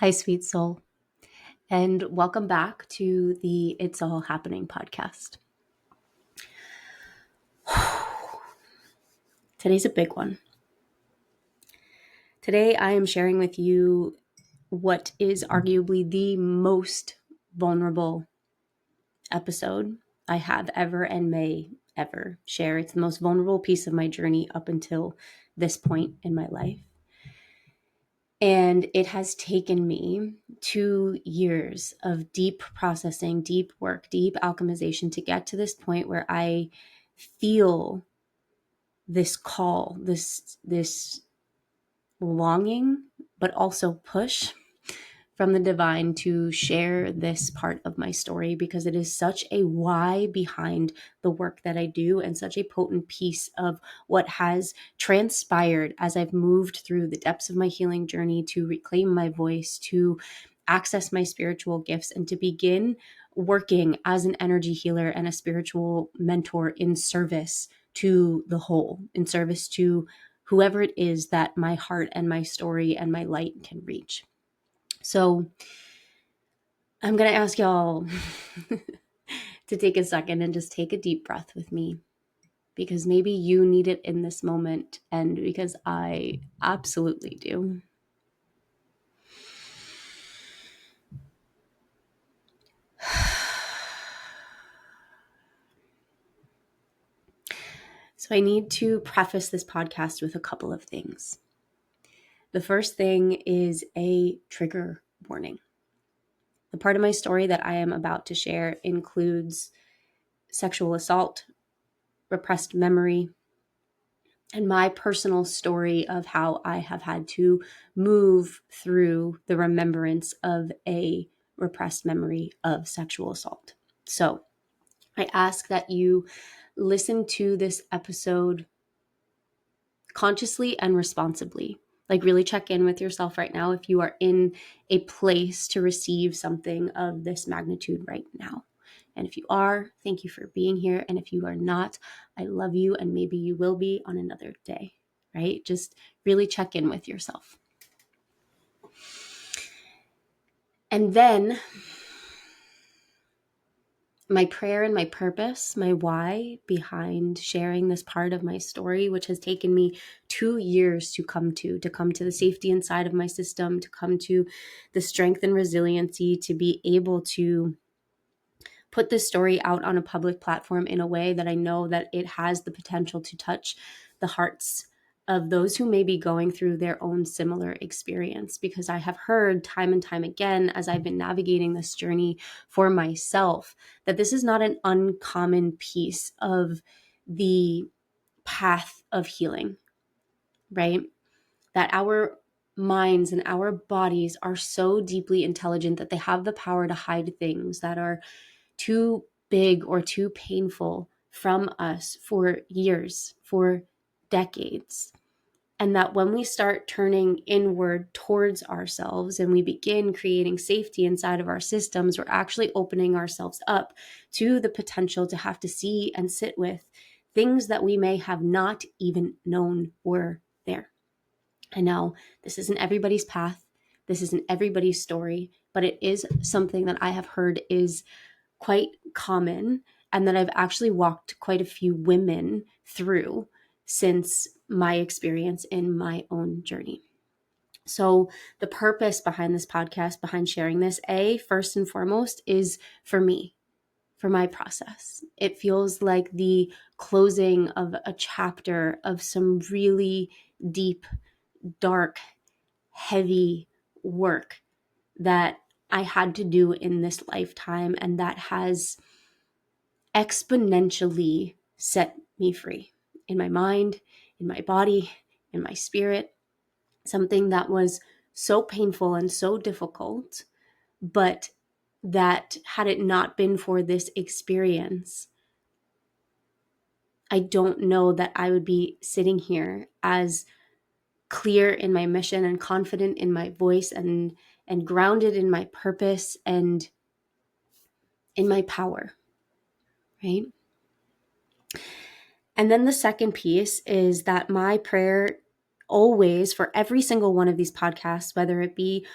Hi, sweet soul, and welcome back to the It's All Happening podcast. Today's a big one. Today, I am sharing with you what is arguably the most vulnerable episode I have ever and may ever share. It's the most vulnerable piece of my journey up until this point in my life. And it has taken me 2 years of deep processing, deep work, deep alchemization to get to this point where I feel this call, this longing, but also push from the divine to share this part of my story, because it is such a why behind the work that I do and such a potent piece of what has transpired as I've moved through the depths of my healing journey to reclaim my voice, to access my spiritual gifts, and to begin working as an energy healer and a spiritual mentor in service to the whole, in service to whoever it is that my heart and my story and my light can reach. So I'm going to ask y'all to take a second and just take a deep breath with me, because maybe you need it in this moment, and because I absolutely do. So I need to preface this podcast with a couple of things. The first thing is a trigger warning. The part of my story that I am about to share includes sexual assault, repressed memory, and my personal story of how I have had to move through the remembrance of a repressed memory of sexual assault. So I ask that you listen to this episode consciously and responsibly. Like, really check in with yourself right now if you are in a place to receive something of this magnitude right now. And if you are, thank you for being here. And if you are not, I love you, and maybe you will be on another day, right? Just really check in with yourself. And then my prayer and my purpose, my why behind sharing this part of my story, which has taken me 2 years to come to the safety inside of my system, to come to the strength and resiliency to be able to put this story out on a public platform in a way that I know that it has the potential to touch the hearts of those who may be going through their own similar experience. Because I have heard time and time again, as I've been navigating this journey for myself, that this is not an uncommon piece of the path of healing, right? That our minds and our bodies are so deeply intelligent that they have the power to hide things that are too big or too painful from us for years, for decades. And that when we start turning inward towards ourselves and we begin creating safety inside of our systems, we're actually opening ourselves up to the potential to have to see and sit with things that we may have not even known were there. I know this isn't everybody's path. This isn't everybody's story, but it is something that I have heard is quite common, and that I've actually walked quite a few women through since my experience in my own journey. So the purpose behind this podcast, behind sharing this, first and foremost, is for me, for my process. It feels like the closing of a chapter of some really deep, dark, heavy work that I had to do in this lifetime, and that has exponentially set me free in my mind, in my body, in my spirit. Something that was so painful and so difficult, but that had it not been for this experience, I don't know that I would be sitting here as clear in my mission and confident in my voice and grounded in my purpose and in my power, right? And then the second piece is that my prayer always, for every single one of these podcasts, whether it be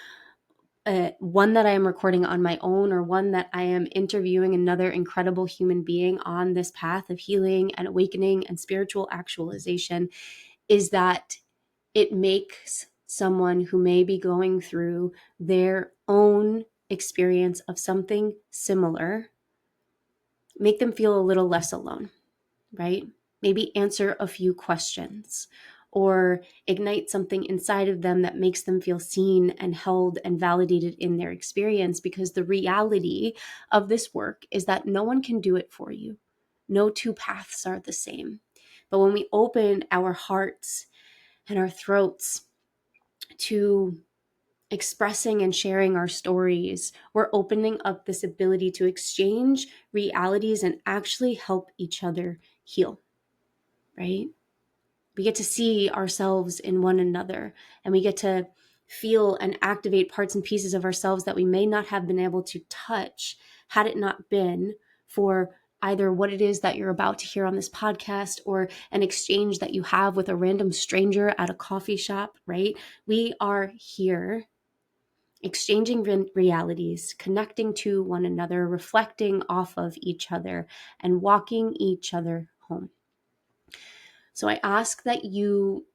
one that I am recording on my own, or one that I am interviewing another incredible human being on this path of healing and awakening and spiritual actualization, is that it makes someone who may be going through their own experience of something similar, make them feel a little less alone, right? Maybe answer a few questions or ignite something inside of them that makes them feel seen and held and validated in their experience. Because the reality of this work is that no one can do it for you. No two paths are the same. But when we open our hearts and our throats to expressing and sharing our stories, we're opening up this ability to exchange realities and actually help each other heal, right? We get to see ourselves in one another, and we get to feel and activate parts and pieces of ourselves that we may not have been able to touch had it not been for either what it is that you're about to hear on this podcast or an exchange that you have with a random stranger at a coffee shop, right? We are here exchanging realities, connecting to one another, reflecting off of each other, and walking each other home. So I ask that you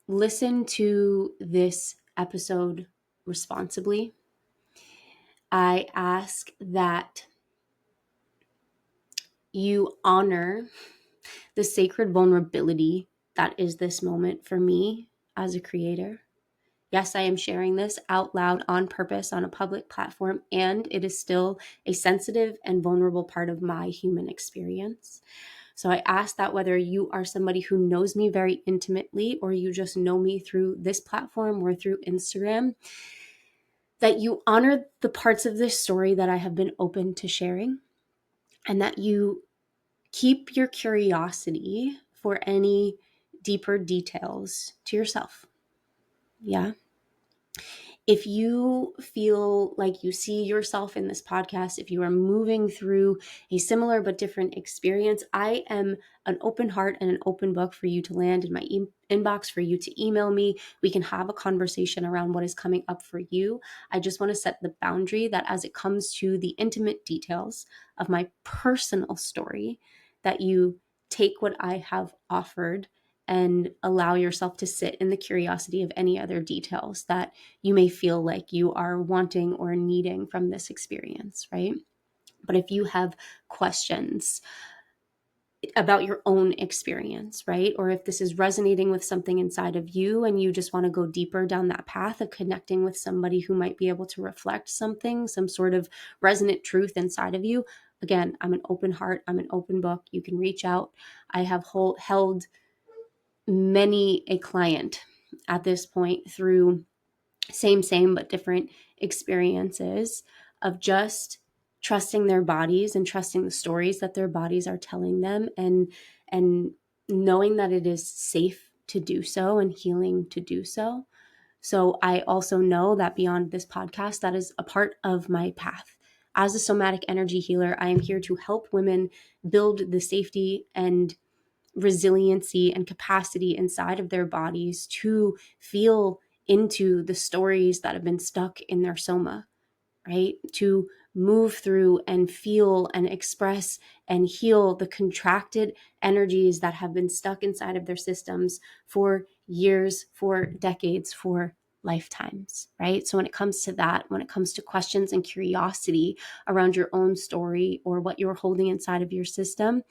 listen to this episode responsibly. I ask that you honor the sacred vulnerability that is this moment for me as a creator. Yes, I am sharing this out loud on purpose on a public platform, and it is still a sensitive and vulnerable part of my human experience. So I ask that whether you are somebody who knows me very intimately or you just know me through this platform or through Instagram, that you honor the parts of this story that I have been open to sharing, and that you keep your curiosity for any deeper details to yourself. Yeah. If you feel like you see yourself in this podcast, if you are moving through a similar but different experience, I am an open heart and an open book for you to land in my inbox, for you to email me. We can have a conversation around what is coming up for you. I just want to set the boundary that as it comes to the intimate details of my personal story, that you take what I have offered and allow yourself to sit in the curiosity of any other details that you may feel like you are wanting or needing from this experience, right? But if you have questions about your own experience, right? Or if this is resonating with something inside of you and you just want to go deeper down that path of connecting with somebody who might be able to reflect something, some sort of resonant truth inside of you, again, I'm an open heart, I'm an open book. You can reach out. I have held many a client at this point through same but different experiences of just trusting their bodies and trusting the stories that their bodies are telling them, and knowing that it is safe to do so and healing to do so. So I also know that beyond this podcast, that is a part of my path. As a somatic energy healer, I am here to help women build the safety and resiliency and capacity inside of their bodies to feel into the stories that have been stuck in their soma, right? To move through and feel and express and heal the contracted energies that have been stuck inside of their systems for years, for decades, for lifetimes, right? So when it comes to that, when it comes to questions and curiosity around your own story or what you're holding inside of your system,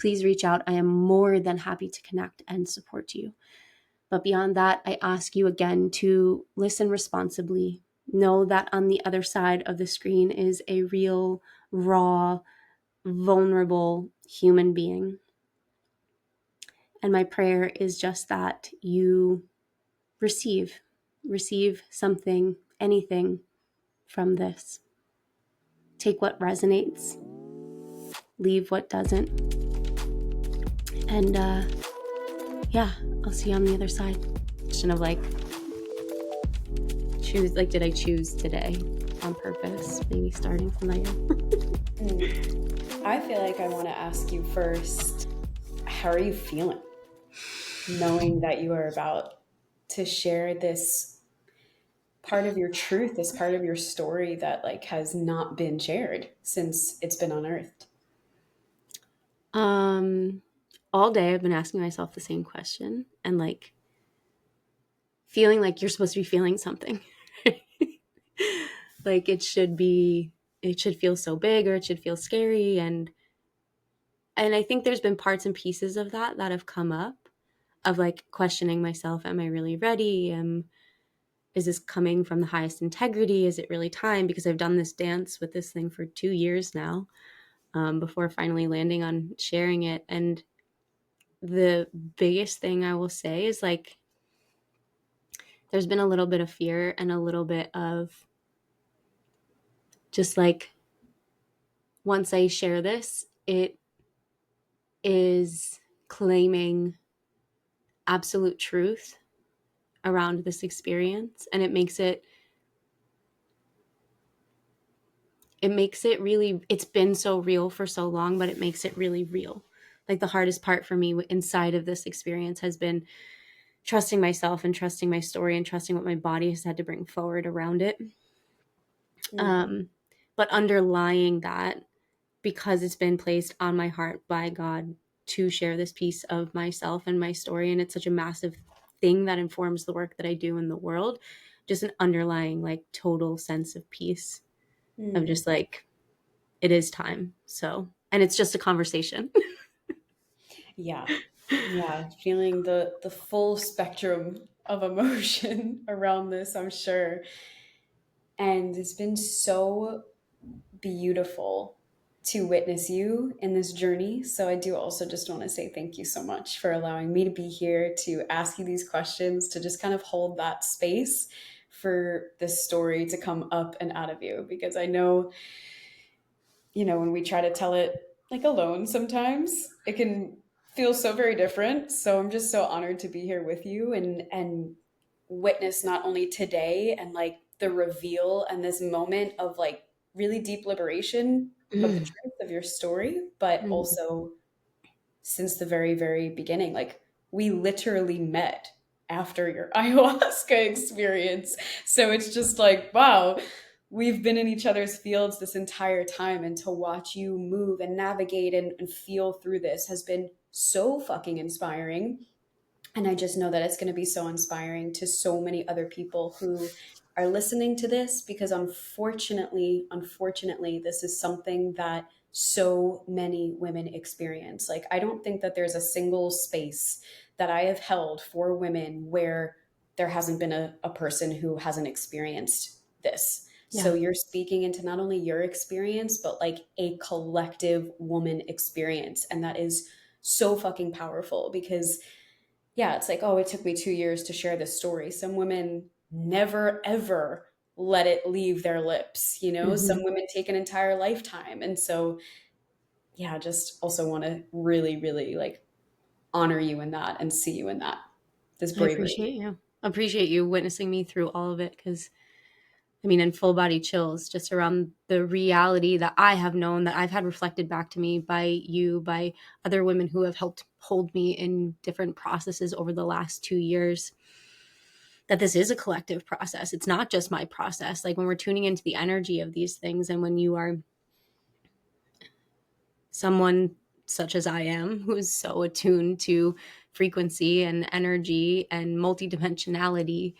please reach out. I am more than happy to connect and support you. But beyond that, I ask you again to listen responsibly. Know that on the other side of the screen is a real, raw, vulnerable human being. And my prayer is just that you receive something, anything from this. Take what resonates, leave what doesn't. And yeah, I'll see you on the other side. Question of did I choose today on purpose? Maybe starting from there. I feel like I want to ask you first, how are you feeling? Knowing that you are about to share this part of your truth, this part of your story that like has not been shared since it's been unearthed? Um, all day I've been asking myself the same question and like feeling like you're supposed to be feeling something. Like it should feel so big or it should feel scary, and I think there's been parts and pieces of that that have come up of like questioning myself, am I really ready? Is this coming from the highest integrity? Is it really time? Because I've done this dance with this thing for 2 years now, before finally landing on sharing it. And the biggest thing I will say is like there's been a little bit of fear and a little bit of just like once I share this, it is claiming absolute truth around this experience, and it makes it really, it's been so real for so long, but it makes it really real. Like the hardest part for me inside of this experience has been trusting myself and trusting my story and trusting what my body has had to bring forward around it. Mm. um, but underlying that, because it's been placed on my heart by God to share this piece of myself and my story, and it's such a massive thing that informs the work that I do in the world, just an underlying like total sense of peace, of Mm. just like it is time. So, and it's just a conversation. Yeah. Yeah. Feeling the full spectrum of emotion around this, I'm sure. And it's been so beautiful to witness you in this journey. So I do also just want to say thank you so much for allowing me to be here, to ask you these questions, to just kind of hold that space for this story to come up and out of you. Because I know, when we try to tell it like alone, sometimes it can feel so very different. So I'm just so honored to be here with you and witness not only today and like the reveal and this moment of like really deep liberation of the Mm, truth of your story, but mm. also since the very, very beginning. Like we literally met after your ayahuasca experience. So it's just like, wow, we've been in each other's fields this entire time. And to watch you move and navigate and feel through this has been so fucking inspiring. And I just know that it's going to be so inspiring to so many other people who are listening to this, because unfortunately, this is something that so many women experience. Like, I don't think that there's a single space that I have held for women where there hasn't been a person who hasn't experienced this. Yeah, So you're speaking into not only your experience, but like a collective woman experience. And that is so fucking powerful because yeah, it's like, oh, it took me 2 years to share this story. Some women never, ever let it leave their lips. Some hmm, women take an entire lifetime. And so, yeah, just also want to really, really like honor you in that and see you in that, this I bravery. appreciate you witnessing me through all of it, because I mean, in full body chills just around the reality that I have known, that I've had reflected back to me by you, by other women who have helped hold me in different processes over the last 2 years, that this is a collective process. It's not just my process. Like when we're tuning into the energy of these things, and when you are someone such as I am, who is so attuned to frequency and energy and multidimensionality,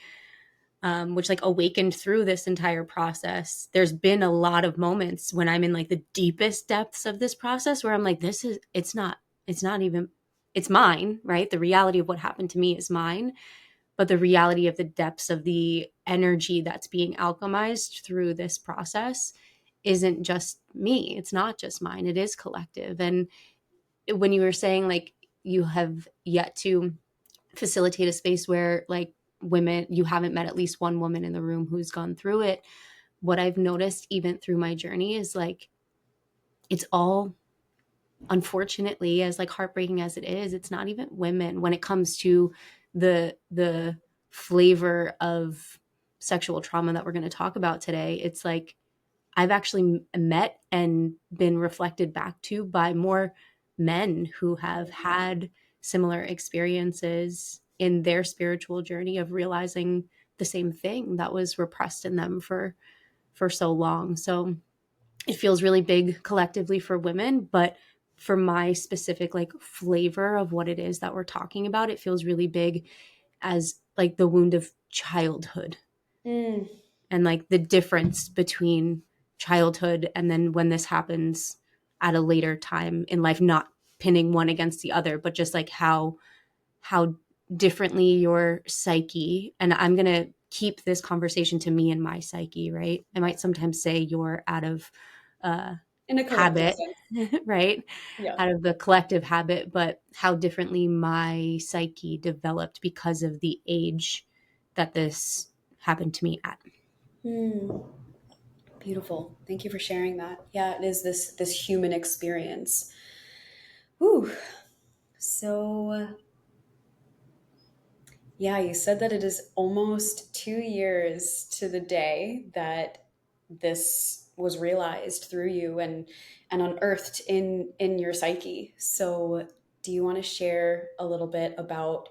which like awakened through this entire process. There's been a lot of moments when I'm in like the deepest depths of this process where I'm like, it's not even, it's mine, right? The reality of what happened to me is mine, but the reality of the depths of the energy that's being alchemized through this process isn't just me. It's not just mine. It is collective. And when you were saying like you have yet to facilitate a space where like women, you haven't met at least one woman in the room who's gone through it, what I've noticed even through my journey is like it's all, unfortunately, as like heartbreaking as it is, it's not even women when it comes to the flavor of sexual trauma that we're going to talk about today. It's like I've actually met and been reflected back to by more men who have had similar experiences in their spiritual journey of realizing the same thing that was repressed in them for so long. So it feels really big collectively for women, but for my specific like flavor of what it is that we're talking about, it feels really big as like the wound of childhood Mm. and like the difference between childhood and then when this happens at a later time in life, not pinning one against the other, but just like how differently your psyche, and I'm going to keep this conversation to me and my psyche, right? I might sometimes say you're out of uh, In a collective habit, sense. right? Yeah. Out of the collective habit, but how differently my psyche developed because of the age that this happened to me at. Mm. Beautiful. Thank you for sharing that. Yeah, it is this human experience. Whew. So yeah, you said that it is almost 2 years to the day that this was realized through you and unearthed in your psyche. So do you want to share a little bit about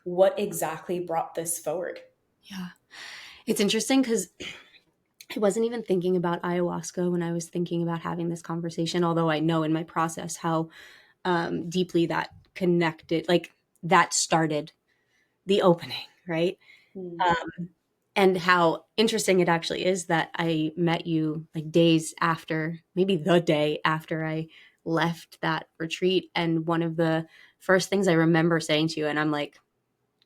what exactly brought this forward? Yeah. It's interesting because I wasn't even thinking about ayahuasca when I was thinking about having this conversation, although I know in my process how deeply that connected, like that started the opening, right? Mm. And how interesting it actually is that I met you like days after, maybe the day after I left that retreat. And one of the first things I remember saying to you, and I'm like,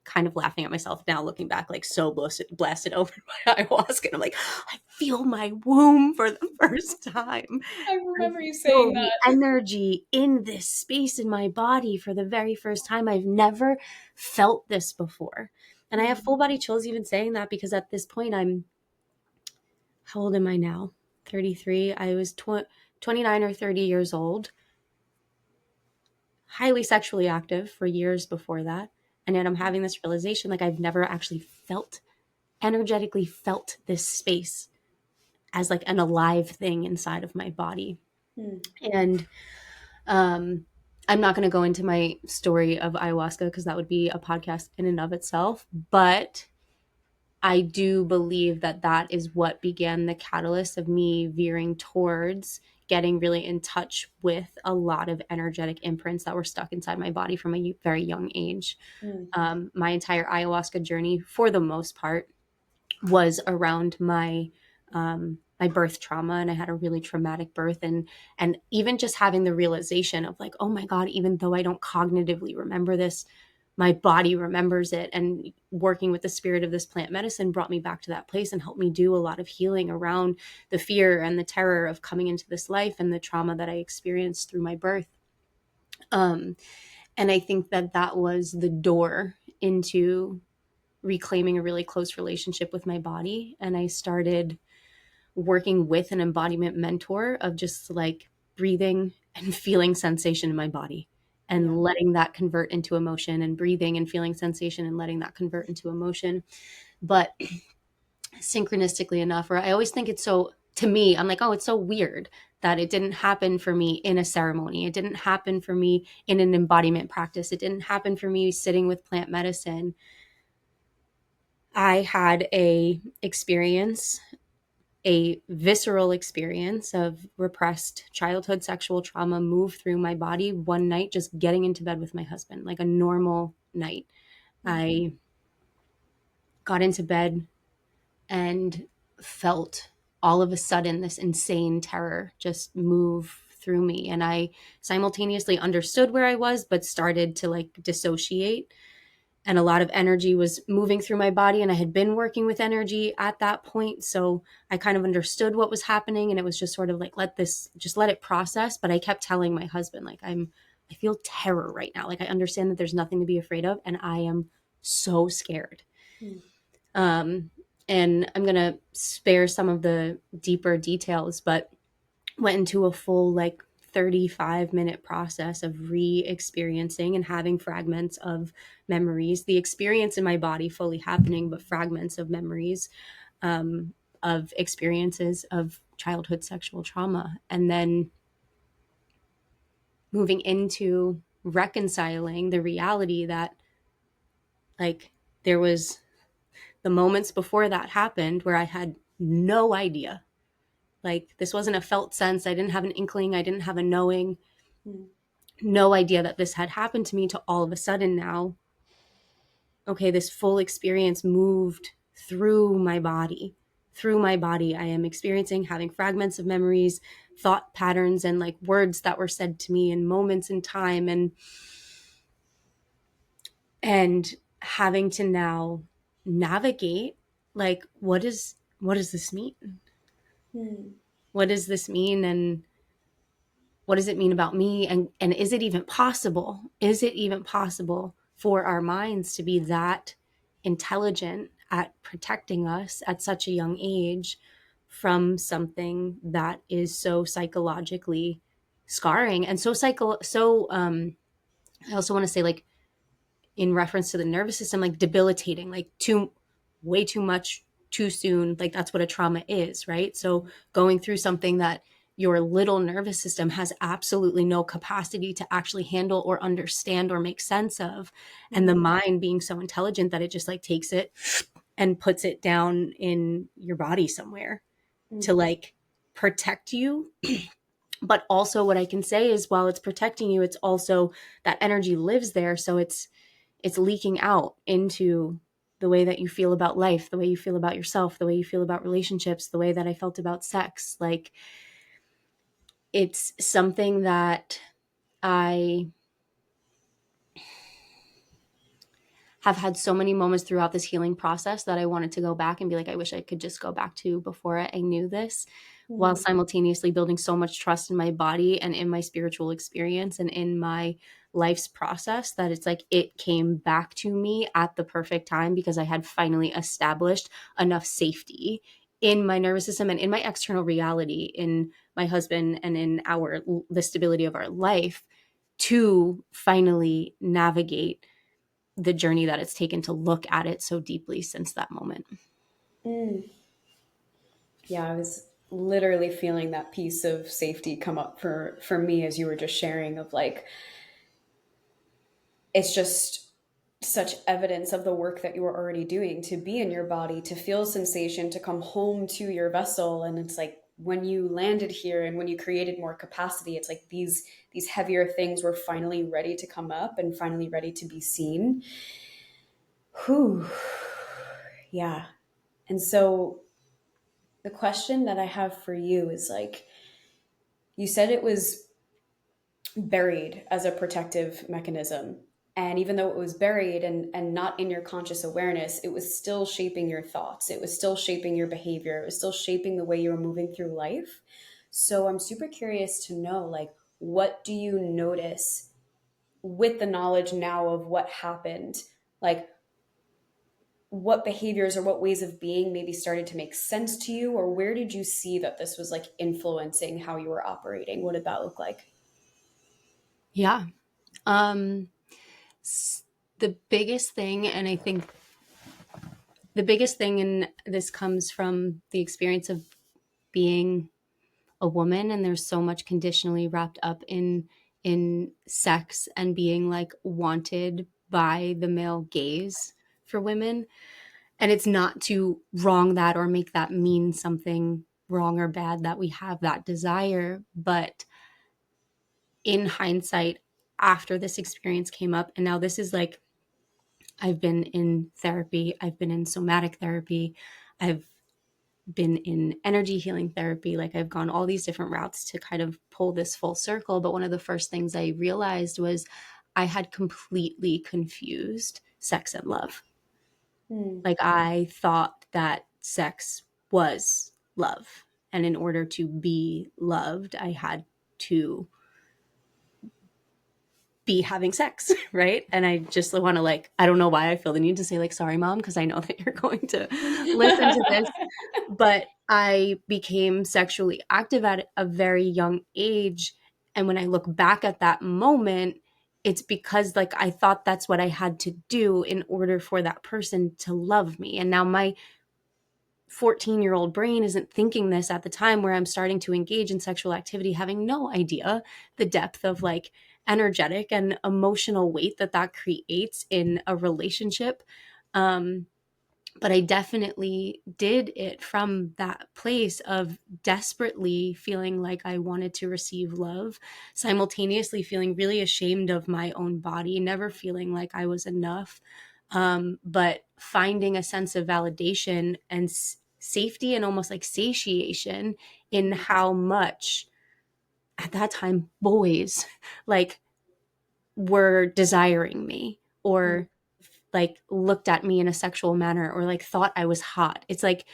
kind of laughing at myself now, looking back, like so blasted open my ayahuasca. And I'm like, I feel my womb for the first time. I I remember you feel saying the that. energy in this space in my body for the very first time. I've never felt this before. And I have Mm. full body chills even saying that because at this point, how old am I now? 33. I was 29 or 30 years old, highly sexually active for years before that. And yet I'm having this realization like I've never actually energetically felt this space as like an alive thing inside of my body. Mm. And um, I'm not going to go into my story of ayahuasca because that would be a podcast in and of itself. But I do believe that that is what began the catalyst of me veering towards getting really in touch with a lot of energetic imprints that were stuck inside my body from a very young age. Mm. My entire ayahuasca journey, for the most part, was around my birth trauma, and I had a really traumatic birth, and even just having the realization of like, oh my god, even though I don't cognitively remember this, my body remembers it. And working with the spirit of this plant medicine brought me back to that place and helped me do a lot of healing around the fear and the terror of coming into this life and the trauma that I experienced through my birth. um, and I think that that was the door into reclaiming a really close relationship with my body. And I started working with an embodiment mentor of just like breathing and feeling sensation in my body Yeah. and letting that convert into emotion, and breathing and feeling sensation and letting that convert into emotion. But synchronistically enough, or I always think it's so, to me, I'm like, oh, it's so weird that it didn't happen for me in a ceremony. It didn't happen for me in an embodiment practice. It didn't happen for me sitting with plant medicine. I had a visceral experience of repressed childhood sexual trauma move through my body one night, just getting into bed with my husband, like a normal night. Mm. I got into bed and felt all of a sudden this insane terror just move through me. And I simultaneously understood where I was, but started to like dissociate, and a lot of energy was moving through my body, and I had been working with energy at that point, so I kind of understood what was happening, and it was just sort of like, let it process. But I kept telling my husband like, I feel terror right now, like I understand that there's nothing to be afraid of, and I am so scared. Mm. um and I'm going to spare some of the deeper details, but went into a full like 35-minute process of re-experiencing and having fragments of memories, the experience in my body fully happening, but fragments of memories, of experiences of childhood sexual trauma, and then moving into reconciling the reality that like there was the moments before that happened where I had no idea. Like, this wasn't a felt sense. I didn't have an inkling. I didn't have a knowing, Mm. no idea that this had happened to me, to all of a sudden now, okay, this full experience moved through my body. Through my body, I am experiencing, having fragments of memories, thought patterns, and like words that were said to me in moments in time, and having to now navigate, like, what does this mean? Mm. What does this mean? And what does it mean about me? And is it even possible? Is it even possible for our minds to be that intelligent at protecting us at such a young age from something that is so psychologically scarring and I also want to say, like, in reference to the nervous system, like debilitating, like too way too much too soon. Like, that's what a trauma is, right? So going through something that your little nervous system has absolutely no capacity to actually handle or understand or make sense of, and the Mm. mind being so intelligent that it just like takes it and puts it down in your body somewhere to Mm. like protect you. But also, what I can say is, while it's protecting you, it's also, that energy lives there, so it's leaking out into the way that you feel about life, the way you feel about yourself, the way you feel about relationships, the way that I felt about sex. Like, it's something that I have had so many moments throughout this healing process that I wanted to go back and be like, I wish I could just go back to before I knew this, while Mm. simultaneously building so much trust in my body and in my spiritual experience and in my life's process, that it's like it came back to me at the perfect time, because I had finally established enough safety in my nervous system and in my external reality, in my husband and in the stability of our life, to finally navigate the journey that it's taken to look at it so deeply since that moment. Mm. Yeah, I was literally feeling that piece of safety come up for me as you were just sharing, of like, it's just such evidence of the work that you were already doing, to be in your body, to feel sensation, to come home to your vessel. And it's like, when you landed here and when you created more capacity, it's like these heavier things were finally ready to come up and finally ready to be seen. Whew. Yeah. And so the question that I have for you is like, you said it was buried as a protective mechanism. And even though it was buried and not in your conscious awareness, it was still shaping your thoughts. It was still shaping your behavior. It was still shaping the way you were moving through life. So I'm super curious to know, like, what do you notice with the knowledge now of what happened? Like, what behaviors or what ways of being maybe started to make sense to you? Or where did you see that this was like influencing how you were operating? What did that look like? Yeah. Um, the biggest thing, and I think the biggest thing, and this comes from the experience of being a woman, and there's so much conditionally wrapped up in sex and being like wanted by the male gaze for women. And it's not to wrong that or make that mean something wrong or bad that we have that desire, but in hindsight, after this experience came up, and now this is like, I've been in therapy, I've been in somatic therapy, I've been in energy healing therapy, like, I've gone all these different routes to kind of pull this full circle. But one of the first things I realized was I had completely confused sex and love. Hmm. Like, I thought that sex was love, and in order to be loved, I had to be having sex, right? And I just want to, like, I don't know why I feel the need to say, like, sorry, mom, because I know that you're going to listen to this, but I became sexually active at a very young age. And when I look back at that moment, it's because, like, I thought that's what I had to do in order for that person to love me. And now my 14-year-old brain isn't thinking this at the time where I'm starting to engage in sexual activity, having no idea the depth of like energetic and emotional weight that that creates in a relationship. Um, But I definitely did it from that place of desperately feeling like I wanted to receive love, simultaneously feeling really ashamed of my own body, never feeling like I was enough, but finding a sense of validation and safety and almost like satiation in how much at that time boys like were desiring me, or like looked at me in a sexual manner, or like thought I was hot. It's like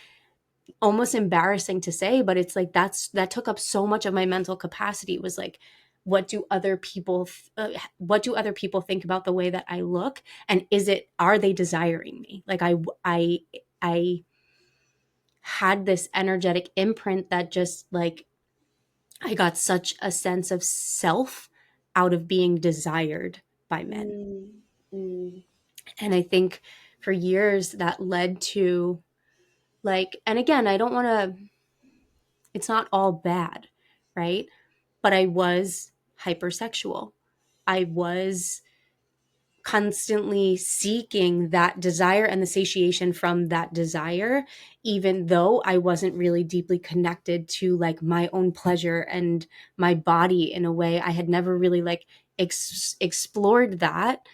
almost embarrassing to say, but it's like that took up so much of my mental capacity. It was like, what do other people think about the way that I look, and are they desiring me? Like I had this energetic imprint that just like I got such a sense of self out of being desired by men. Mm, mm, And I think for years that led to like, and again, I don't want to, it's not all bad, right? But I was hypersexual. I was constantly seeking that desire and the satiation from that desire, even though I wasn't really deeply connected to like my own pleasure and my body in a way. I had never really like explored that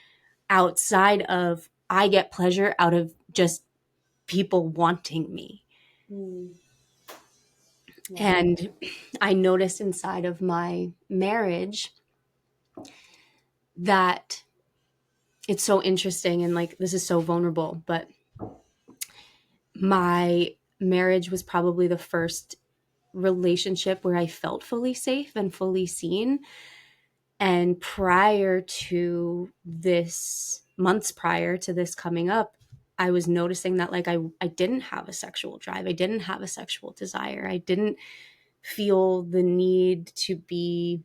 outside of I get pleasure out of just people wanting me. mm. Wow. And I noticed inside of my marriage that it's so interesting, and like this is so vulnerable, but my marriage was probably the first relationship where I felt fully safe and fully seen. And prior to this, months prior to this coming up, I was noticing that like I didn't have a sexual drive. I didn't have a sexual desire. I didn't feel the need to be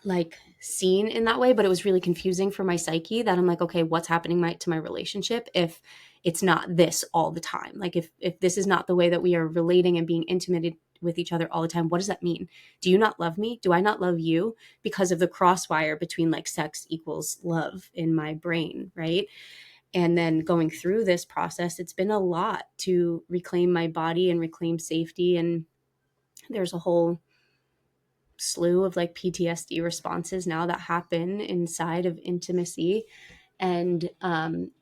like seen in that way, but it was really confusing for my psyche that I'm like, okay, what's happening to my relationship if it's not this all the time? Like if this is not the way that we are relating and being intimate with each other all the time, what does that mean? Do you not love me? Do I not love you? Because of the crosswire between like sex equals love in my brain, right? And then going through this process, it's been a lot to reclaim my body and reclaim safety. And there's a whole slew of like PTSD responses now that happen inside of intimacy. And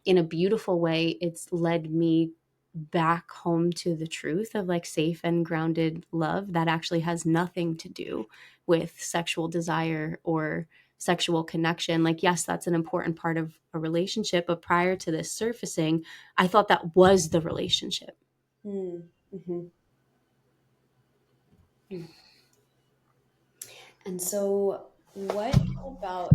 in a beautiful way, it's led me back home to the truth of like safe and grounded love that actually has nothing to do with sexual desire or sexual connection. Like, yes, that's an important part of a relationship. But prior to this surfacing, I thought that was the relationship. Mm, mhm. Mm. And so, what about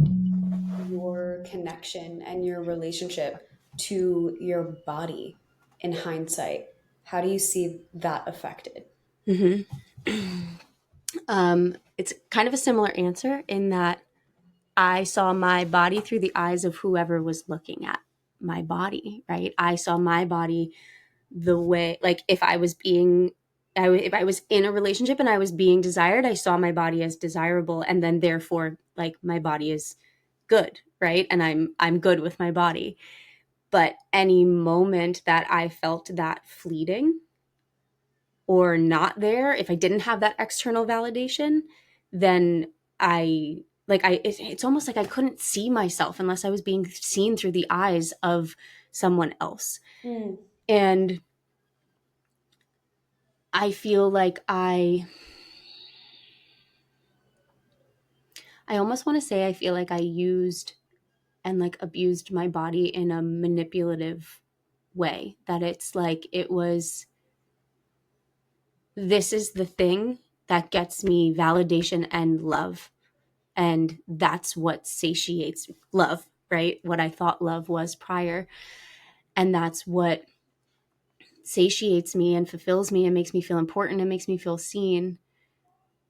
your connection and your relationship to your body in hindsight? How do you see that affected? Mm-hmm. It's kind of a similar answer in that I saw my body through the eyes of whoever was looking at my body, right? I saw my body the way, like if I was being, if I was in a relationship and I was being desired, I saw my body as desirable, and then therefore, like my body is good, right? And I'm good with my body. But any moment that I felt that fleeting or not there, if I didn't have that external validation, then it's almost like I couldn't see myself unless I was being seen through the eyes of someone else. Mm, And I feel like I almost want to say I feel like I used and like abused my body in a manipulative way, that it's like it was, this is the thing that gets me validation and love, and that's what satiates love, right? What I thought love was prior, and that's what satiates me and fulfills me and makes me feel important and makes me feel seen.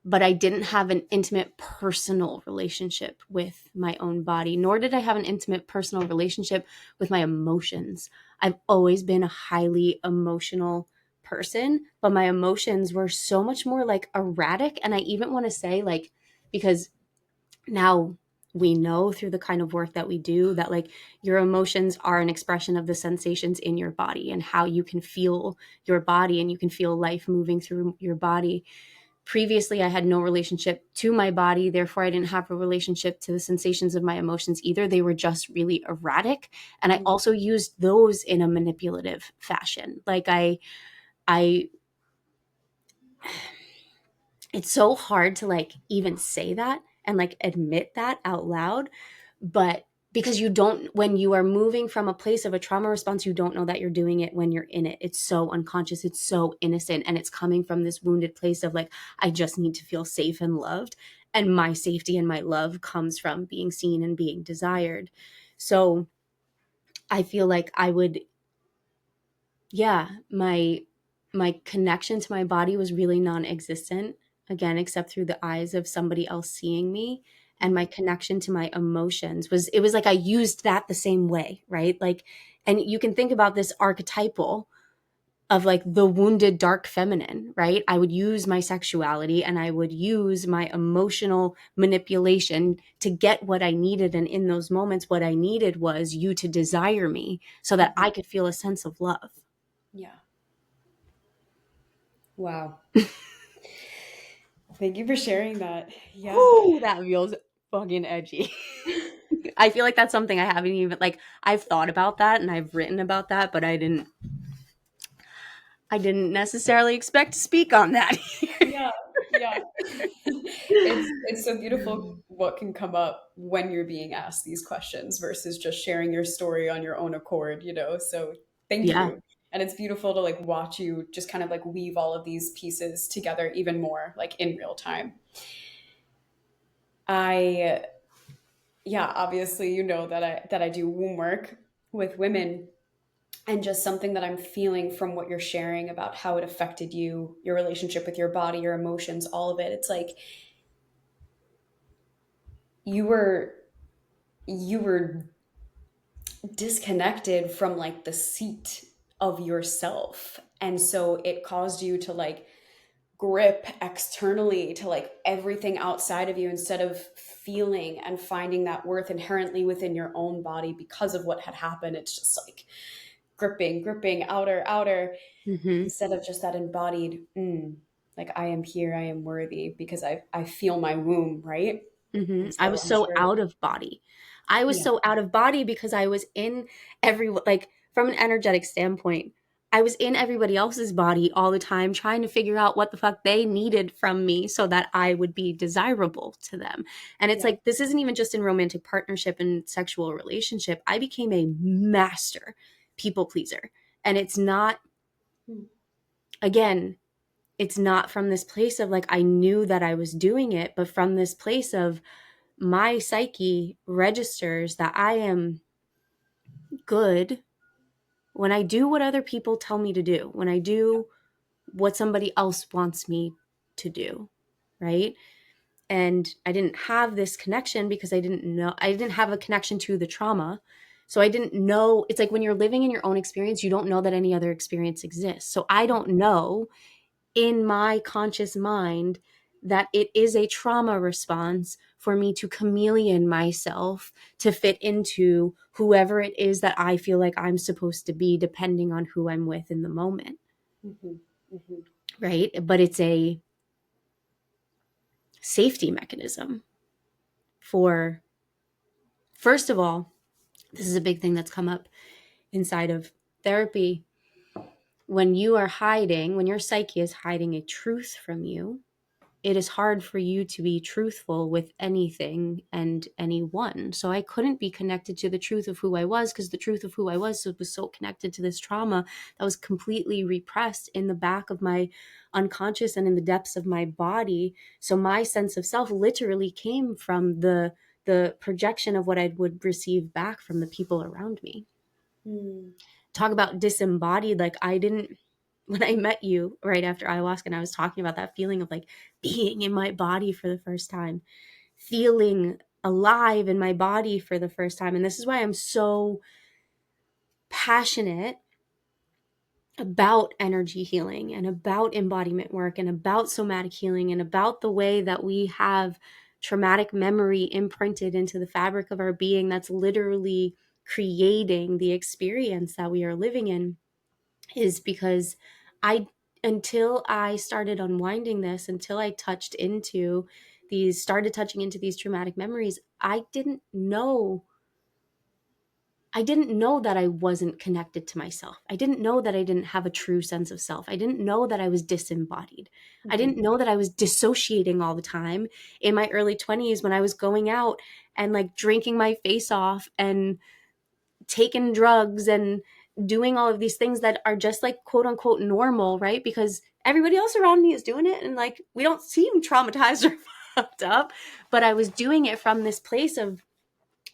But I didn't have an intimate personal relationship with my own body, nor did I have an intimate personal relationship with my emotions. I've always been a highly emotional person, but my emotions were so much more like erratic. And I even want to say, like, because now we know through the kind of work that we do that like your emotions are an expression of the sensations in your body and how you can feel your body and you can feel life moving through your body. Previously, I had no relationship to my body, therefore I didn't have a relationship to the sensations of my emotions either. They were just really erratic, and I Mm. also used those in a manipulative fashion. Like I it's so hard to like even say that and like admit that out loud, but because you don't, when you are moving from a place of a trauma response, you don't know that you're doing it when you're in it. It's so unconscious, it's so innocent, and it's coming from this wounded place of like, I just need to feel safe and loved, and my safety and my love comes from being seen and being desired. So I feel like I would, yeah, my connection to my body was really non-existent, again, except through the eyes of somebody else seeing me. And my connection to my emotions was, it was like I used that the same way, right? Like, and you can think about this archetypal of like the wounded dark feminine, right? I would use my sexuality and I would use my emotional manipulation to get what I needed. And in those moments, what I needed was you to desire me so that Mhm. I could feel a sense of love. Yeah. Wow. Thank you for sharing that. Yeah. Ooh, that feels fucking edgy. I feel like that's something I haven't even like I've thought about that and I've written about that, but I didn't necessarily expect to speak on that. Yeah, yeah. It's so beautiful what can come up when you're being asked these questions versus just sharing your story on your own accord, you know? So thank Yeah. you. And it's beautiful to like watch you just kind of like weave all of these pieces together even more like in real time. I yeah, obviously you know that I do womb work with women, and just something that I'm feeling from what you're sharing about how it affected you, your relationship with your body, your emotions, all of it. It's like you were you were disconnected from like the seat of yourself. And so it caused you to like grip externally to like everything outside of you instead of feeling and finding that worth inherently within your own body because of what had happened. It's just like gripping, gripping, outer, outer, Hmm. instead of just that embodied, like I am here, I am worthy because I feel my womb, right? Hmm. And I so was I'm so sure, out of body. I was yeah, so out of body because I was in like from an energetic standpoint, I was in everybody else's body all the time trying to figure out what the fuck they needed from me so that I would be desirable to them. And it's yeah. like this isn't even just in romantic partnership and sexual relationship. I became a master people pleaser. And it's not, Mm, again, it's not from this place of like I knew that I was doing it, but from this place of my psyche registers that I am good when I do what other people tell me to do, when I do what somebody else wants me to do, right? And I didn't have this connection because I didn't have a connection to the trauma. So I didn't know. It's like when you're living in your own experience, you don't know that any other experience exists. So I don't know in my conscious mind that it is a trauma response for me to chameleon myself to fit into whoever it is that I feel like I'm supposed to be, depending on who I'm with in the moment. mhm, mhm, Right. But it's a safety mechanism for, first of all, this is a big thing that's come up inside of therapy. When you are hiding, when your psyche is hiding a truth from you, it is hard for you to be truthful with anything and anyone. So I couldn't be connected to the truth of who I was because the truth of who I was so connected to this trauma that was completely repressed in the back of my unconscious and in the depths of my body. So my sense of self literally came from the projection of what I would receive back from the people around me. mm, Talk about disembodied. Like I didn't, when I met you right after ayahuasca and I was talking about that feeling of like being in my body for the first time, feeling alive in my body for the first time. And this is why I'm so passionate about energy healing and about embodiment work and about somatic healing and about the way that we have traumatic memory imprinted into the fabric of our being that's literally creating the experience that we are living in, is because I, until I started unwinding this, until I started touching into these traumatic memories, I didn't know that I wasn't connected to myself. I didn't know that I didn't have a true sense of self. I didn't know that I was disembodied. I Mhm. didn't know that I was dissociating all the time in my early 20s when I was going out and like drinking my face off and taking drugs and doing all of these things that are just like quote unquote normal, right? Because everybody else around me is doing it and like we don't seem traumatized or fucked up. But I was doing it from this place of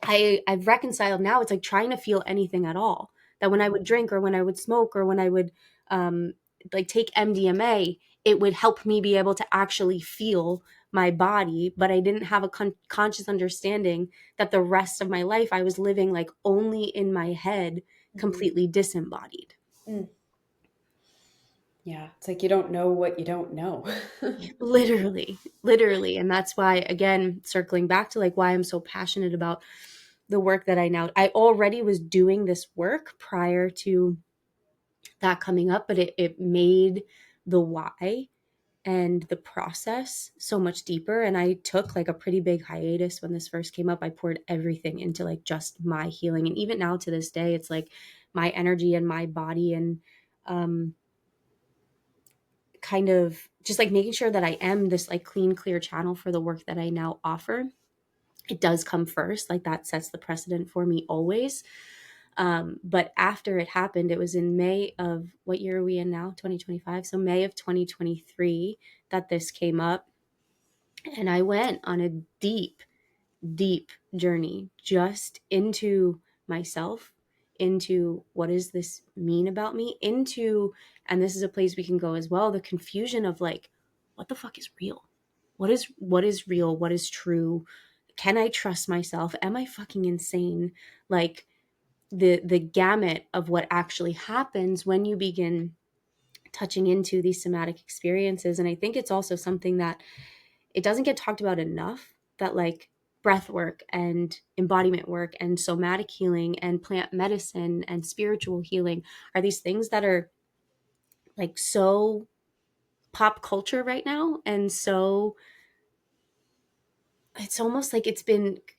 I've reconciled now. It's like trying to feel anything at all. That when I would drink or when I would smoke or when I would um, like take MDMA, it would help me be able to actually feel my body. But I didn't have a conscious understanding that the rest of my life I was living like only in my head, Mhm. completely disembodied. Mm. Yeah, it's like you don't know what you don't know. Literally, literally. And that's why, again, circling back to like why I'm so passionate about the work that I already was doing this work prior to that coming up, but it made the why and the process so much deeper. And I took like a pretty big hiatus when this first came up. I poured everything into like just my healing. And even now to this day, it's like my energy and my body and um, kind of just like making sure that I am this like clean, clear channel for the work that I now offer. It does come first. Like that sets the precedent for me always. But after it happened, it was in May of, what year are we in now? 2025. So May of 2023 that this came up. And I went on a deep, deep journey just into myself, into what does this mean about me, into, and this is a place we can go as well, the confusion of like, what the fuck is real? What is real? What is true? Can I trust myself? Am I fucking insane? Like the gamut of what actually happens when you begin touching into these somatic experiences. And I think it's also something that it doesn't get talked about enough, that like breath work and embodiment work and somatic healing and plant medicine and spiritual healing are these things that are like so pop culture right now. And so it's almost like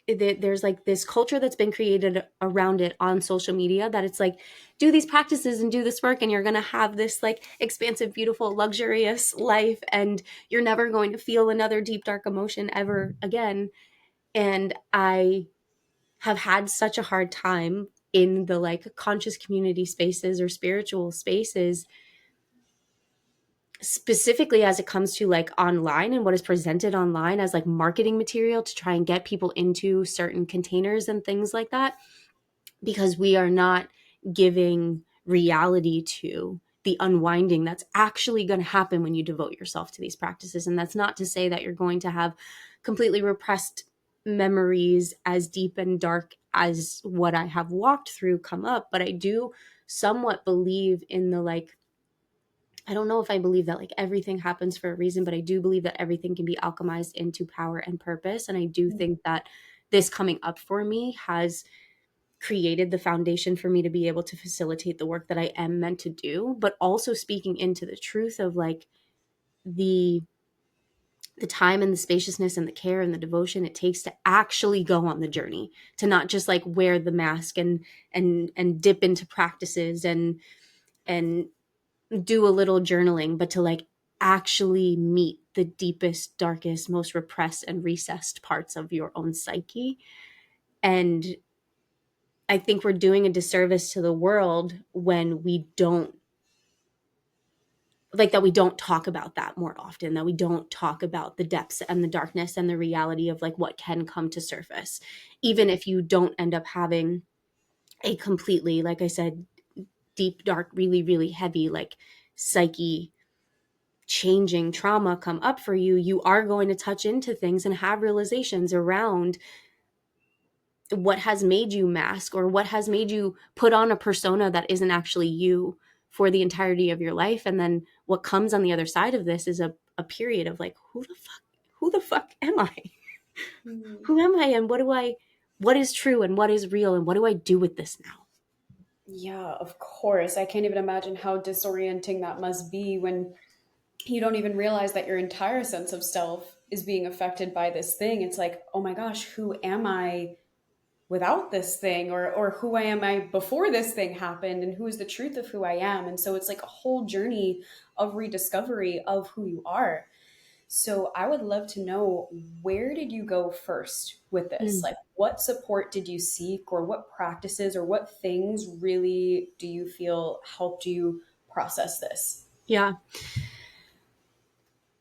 there's like this culture that's been created around it on social media, that it's like, do these practices and do this work and you're going to have this like expansive, beautiful, luxurious life and you're never going to feel another deep dark emotion ever again. And I have had such a hard time in the like conscious community spaces or spiritual spaces, specifically as it comes to like online and what is presented online as like marketing material to try and get people into certain containers and things like that, because we are not giving reality to the unwinding that's actually going to happen when you devote yourself to these practices. And that's not to say that you're going to have completely repressed memories as deep and dark as what I have walked through come up, but I do somewhat believe in the like, I don't know if I believe that like everything happens for a reason, but I do believe that everything can be alchemized into power and purpose. And I do think that this coming up for me has created the foundation for me to be able to facilitate the work that I am meant to do, but also speaking into the truth of like the the time and the spaciousness and the care and the devotion it takes to actually go on the journey, to not just like wear the mask and dip into practices and do a little journaling, but to like actually meet the deepest, darkest, most repressed and recessed parts of your own psyche. And I think we're doing a disservice to the world when we don't, like, that we don't talk about that more often, that we don't talk about the depths and the darkness and the reality of like what can come to surface, even if you don't end up having a completely, like I said, deep, dark, really, really heavy, like psyche changing trauma come up for you. You are going to touch into things and have realizations around what has made you mask or what has made you put on a persona that isn't actually you for the entirety of your life. And then what comes on the other side of this is a period of like, who the fuck am I? Mm. Who am I and what is true and what is real and what do I do with this now? Yeah, of course. I can't even imagine how disorienting that must be when you don't even realize that your entire sense of self is being affected by this thing. It's like, oh my gosh, who am I without this thing? Or who I am I before this thing happened? And who is the truth of who I am? And so it's like a whole journey of rediscovery of who you are. So I would love to know, where did you go first with this? Mm. Like, what support did you seek, or what practices or what things really do you feel helped you process this? Yeah.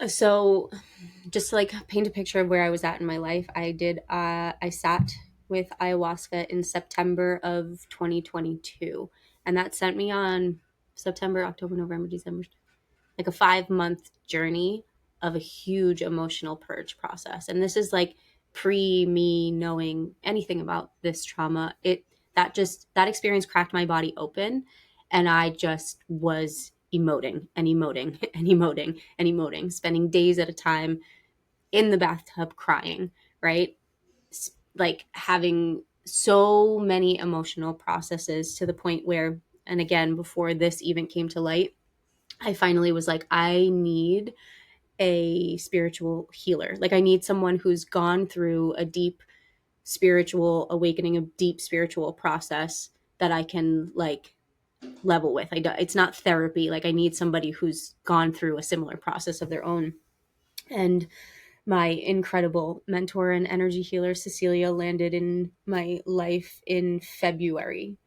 So just to like paint a picture of where I was at in my life, I sat with ayahuasca in September of 2022, and that sent me on September, October, November, December, like a 5 month journey of a huge emotional purge process. And this is like pre me knowing anything about this trauma. That experience cracked my body open, and I just was emoting and emoting and emoting and emoting, spending days at a time in the bathtub crying, right? Like having so many emotional processes to the point where, and again, before this even came to light, I finally was like, I need a spiritual healer. Like, I need someone who's gone through a deep spiritual awakening, a deep spiritual process that I can like level with. It's not therapy. Like, I need somebody who's gone through a similar process of their own. And my incredible mentor and energy healer, Cecilia, landed in my life in February.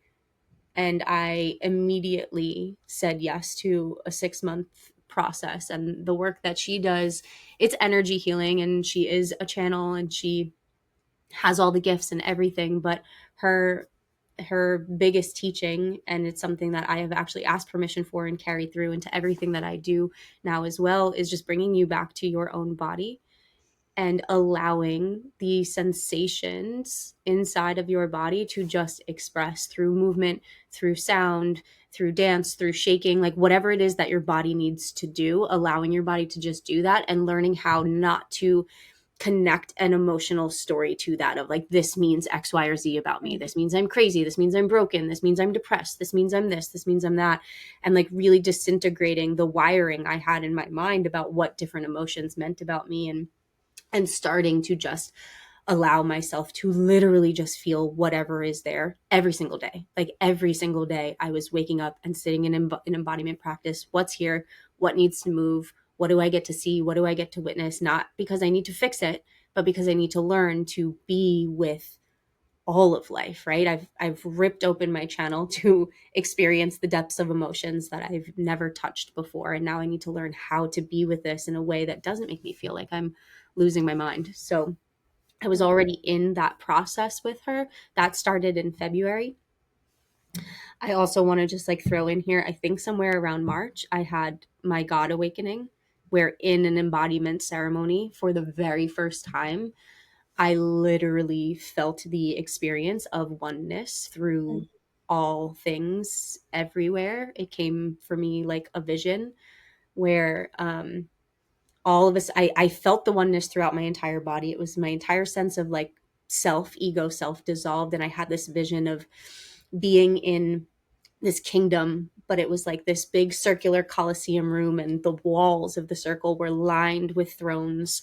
And I immediately said yes to a 6 month process. And the work that she does, it's energy healing, and she is a channel and she has all the gifts and everything. But her her biggest teaching, and it's something that I have actually asked permission for and carried through into everything that I do now as well, is just bringing you back to your own body and allowing the sensations inside of your body to just express through movement, through sound, through dance, through shaking, like whatever it is that your body needs to do, allowing your body to just do that, and learning how not to connect an emotional story to that of like, this means X, Y, or Z about me. This means I'm crazy. This means I'm broken. This means I'm depressed. This means I'm this. This means I'm that. And like really disintegrating the wiring I had in my mind about what different emotions meant about me, and starting to just allow myself to literally just feel whatever is there every single day. Like every single day I was waking up and sitting in an embodiment practice. What's here? What needs to move? What do I get to see? What do I get to witness? Not because I need to fix it, but because I need to learn to be with all of life, right? I've ripped open my channel to experience the depths of emotions that I've never touched before, and now I need to learn how to be with this in a way that doesn't make me feel like I'm losing my mind. So I was already in that process with her. That started in February. I also want to just like throw in here, I think somewhere around March, I had my God awakening, where in an embodiment ceremony for the very first time, I literally felt the experience of oneness through all things everywhere. It came for me like a vision where all of us, I felt the oneness throughout my entire body. It was my entire sense of like self, ego, self dissolved. And I had this vision of being in this kingdom, but it was like this big circular Colosseum room, and the walls of the circle were lined with thrones,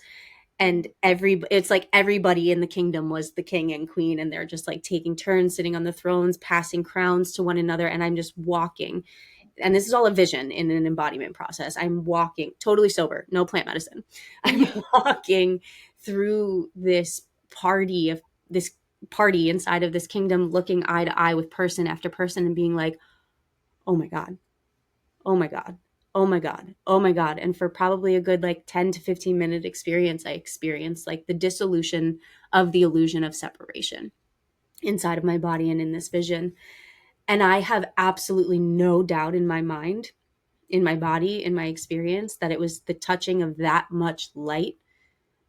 and it's like everybody in the kingdom was the king and queen, and they're just like taking turns sitting on the thrones, passing crowns to one another, and I'm just walking, and this is all a vision in an embodiment process. I'm walking totally sober, no plant medicine. I'm walking through this party inside of this kingdom, looking eye to eye with person after person and being like, oh my god, oh my god, oh my god, oh my god. And for probably a good like 10 to 15 minute experience, I experienced like the dissolution of the illusion of separation inside of my body and in this vision. And I have absolutely no doubt in my mind, in my body, in my experience, that it was the touching of that much light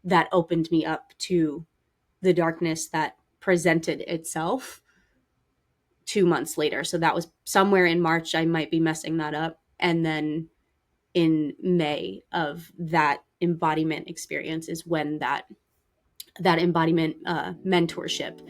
that opened me up to the darkness that presented itself 2 months later. So that was somewhere in March. I might be messing that up. And then in May of that embodiment experience is when that that embodiment mentorship,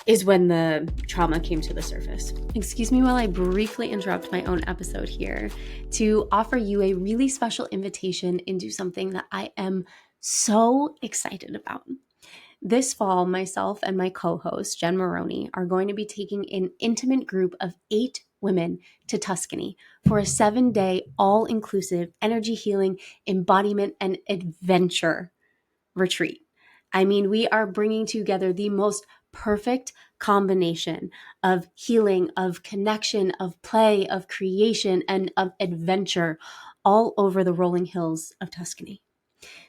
is when the trauma came to the surface. Excuse me while I briefly interrupt my own episode here to offer you a really special invitation into something that I am so excited about. This fall, myself and my co host, Jen Maroney, are going to be taking an intimate group of 8 women to Tuscany for a 7-day, all inclusive energy healing, embodiment, and adventure retreat. I mean, we are bringing together the most perfect combination of healing, of connection, of play, of creation, and of adventure all over the rolling hills of Tuscany.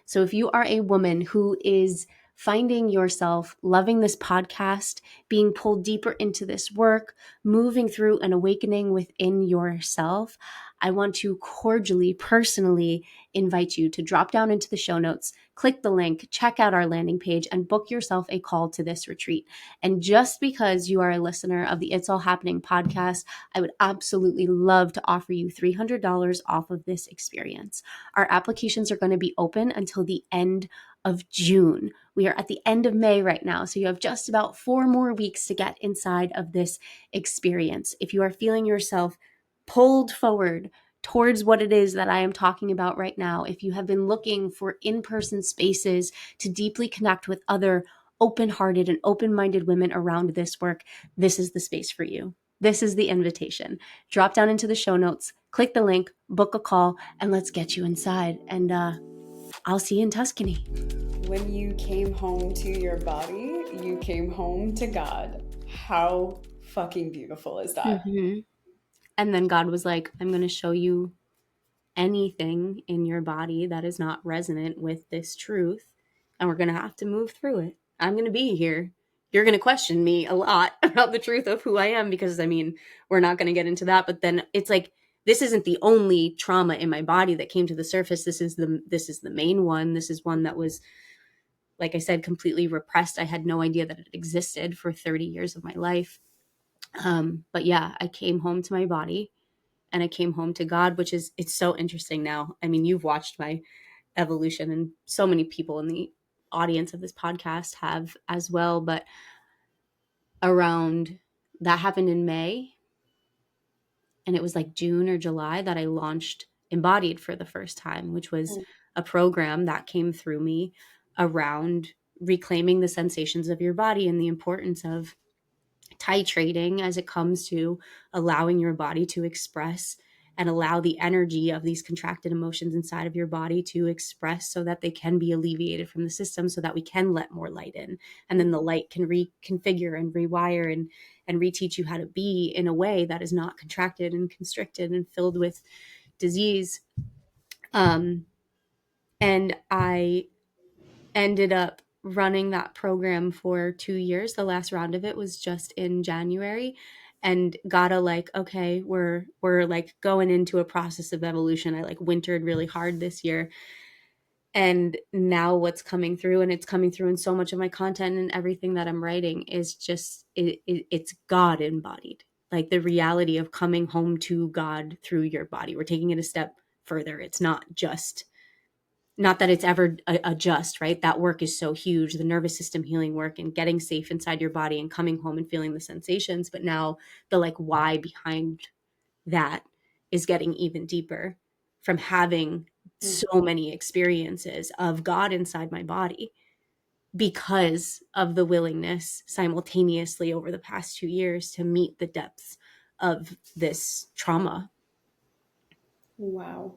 So if you are a woman who is finding yourself loving this podcast, being pulled deeper into this work, moving through an awakening within yourself, I want to cordially, personally invite you to drop down into the show notes, click the link, check out our landing page, and book yourself a call to this retreat. And just because you are a listener of the It's All Happening podcast, I would absolutely love to offer you $300 off of this experience. Our applications are going to be open until the end of June. We are at the end of May right now, so you have just about 4 more weeks to get inside of this experience. If you are feeling yourself pulled forward towards what it is that I am talking about right now, if you have been looking for in-person spaces to deeply connect with other open-hearted and open-minded women around this work, this is the space for you. This is the invitation. Drop down into the show notes, click the link, book a call, and let's get you inside. And I'll see you in Tuscany. When you came home to your body, you came home to God. How fucking beautiful is that? Mm-hmm. And then God was like, I'm going to show you anything in your body that is not resonant with this truth. And we're going to have to move through it. I'm going to be here. You're going to question me a lot about the truth of who I am because, I mean, we're not going to get into that. But then it's like, this isn't the only trauma in my body that came to the surface. This is the main one. This is one that was, like I said, completely repressed. I had no idea that it existed for 30 years of my life. But yeah, I came home to my body and I came home to God, which is, it's so interesting now. I mean, you've watched my evolution and so many people in the audience of this podcast have as well. But around that happened in May, and it was like June or July that I launched Embodied for the first time, which was a program that came through me around reclaiming the sensations of your body and the importance of titrating as it comes to allowing your body to express and allow the energy of these contracted emotions inside of your body to express so that they can be alleviated from the system so that we can let more light in, and then the light can reconfigure and rewire and reteach you how to be in a way that is not contracted and constricted and filled with disease. And I ended up running that program for 2 years. The last round of it was just in January, and gotta like, okay, we're like going into a process of evolution. I like wintered really hard this year. And now what's coming through, and it's coming through in so much of my content and everything that I'm writing, is just it's God embodied. Like the reality of coming home to God through your body. We're taking it a step further. It's not just, not that it's ever a just, right? That work is so huge, the nervous system healing work and getting safe inside your body and coming home and feeling the sensations. But now the like why behind that is getting even deeper from having so many experiences of God inside my body because of the willingness simultaneously over the past 2 years to meet the depths of this trauma. Wow.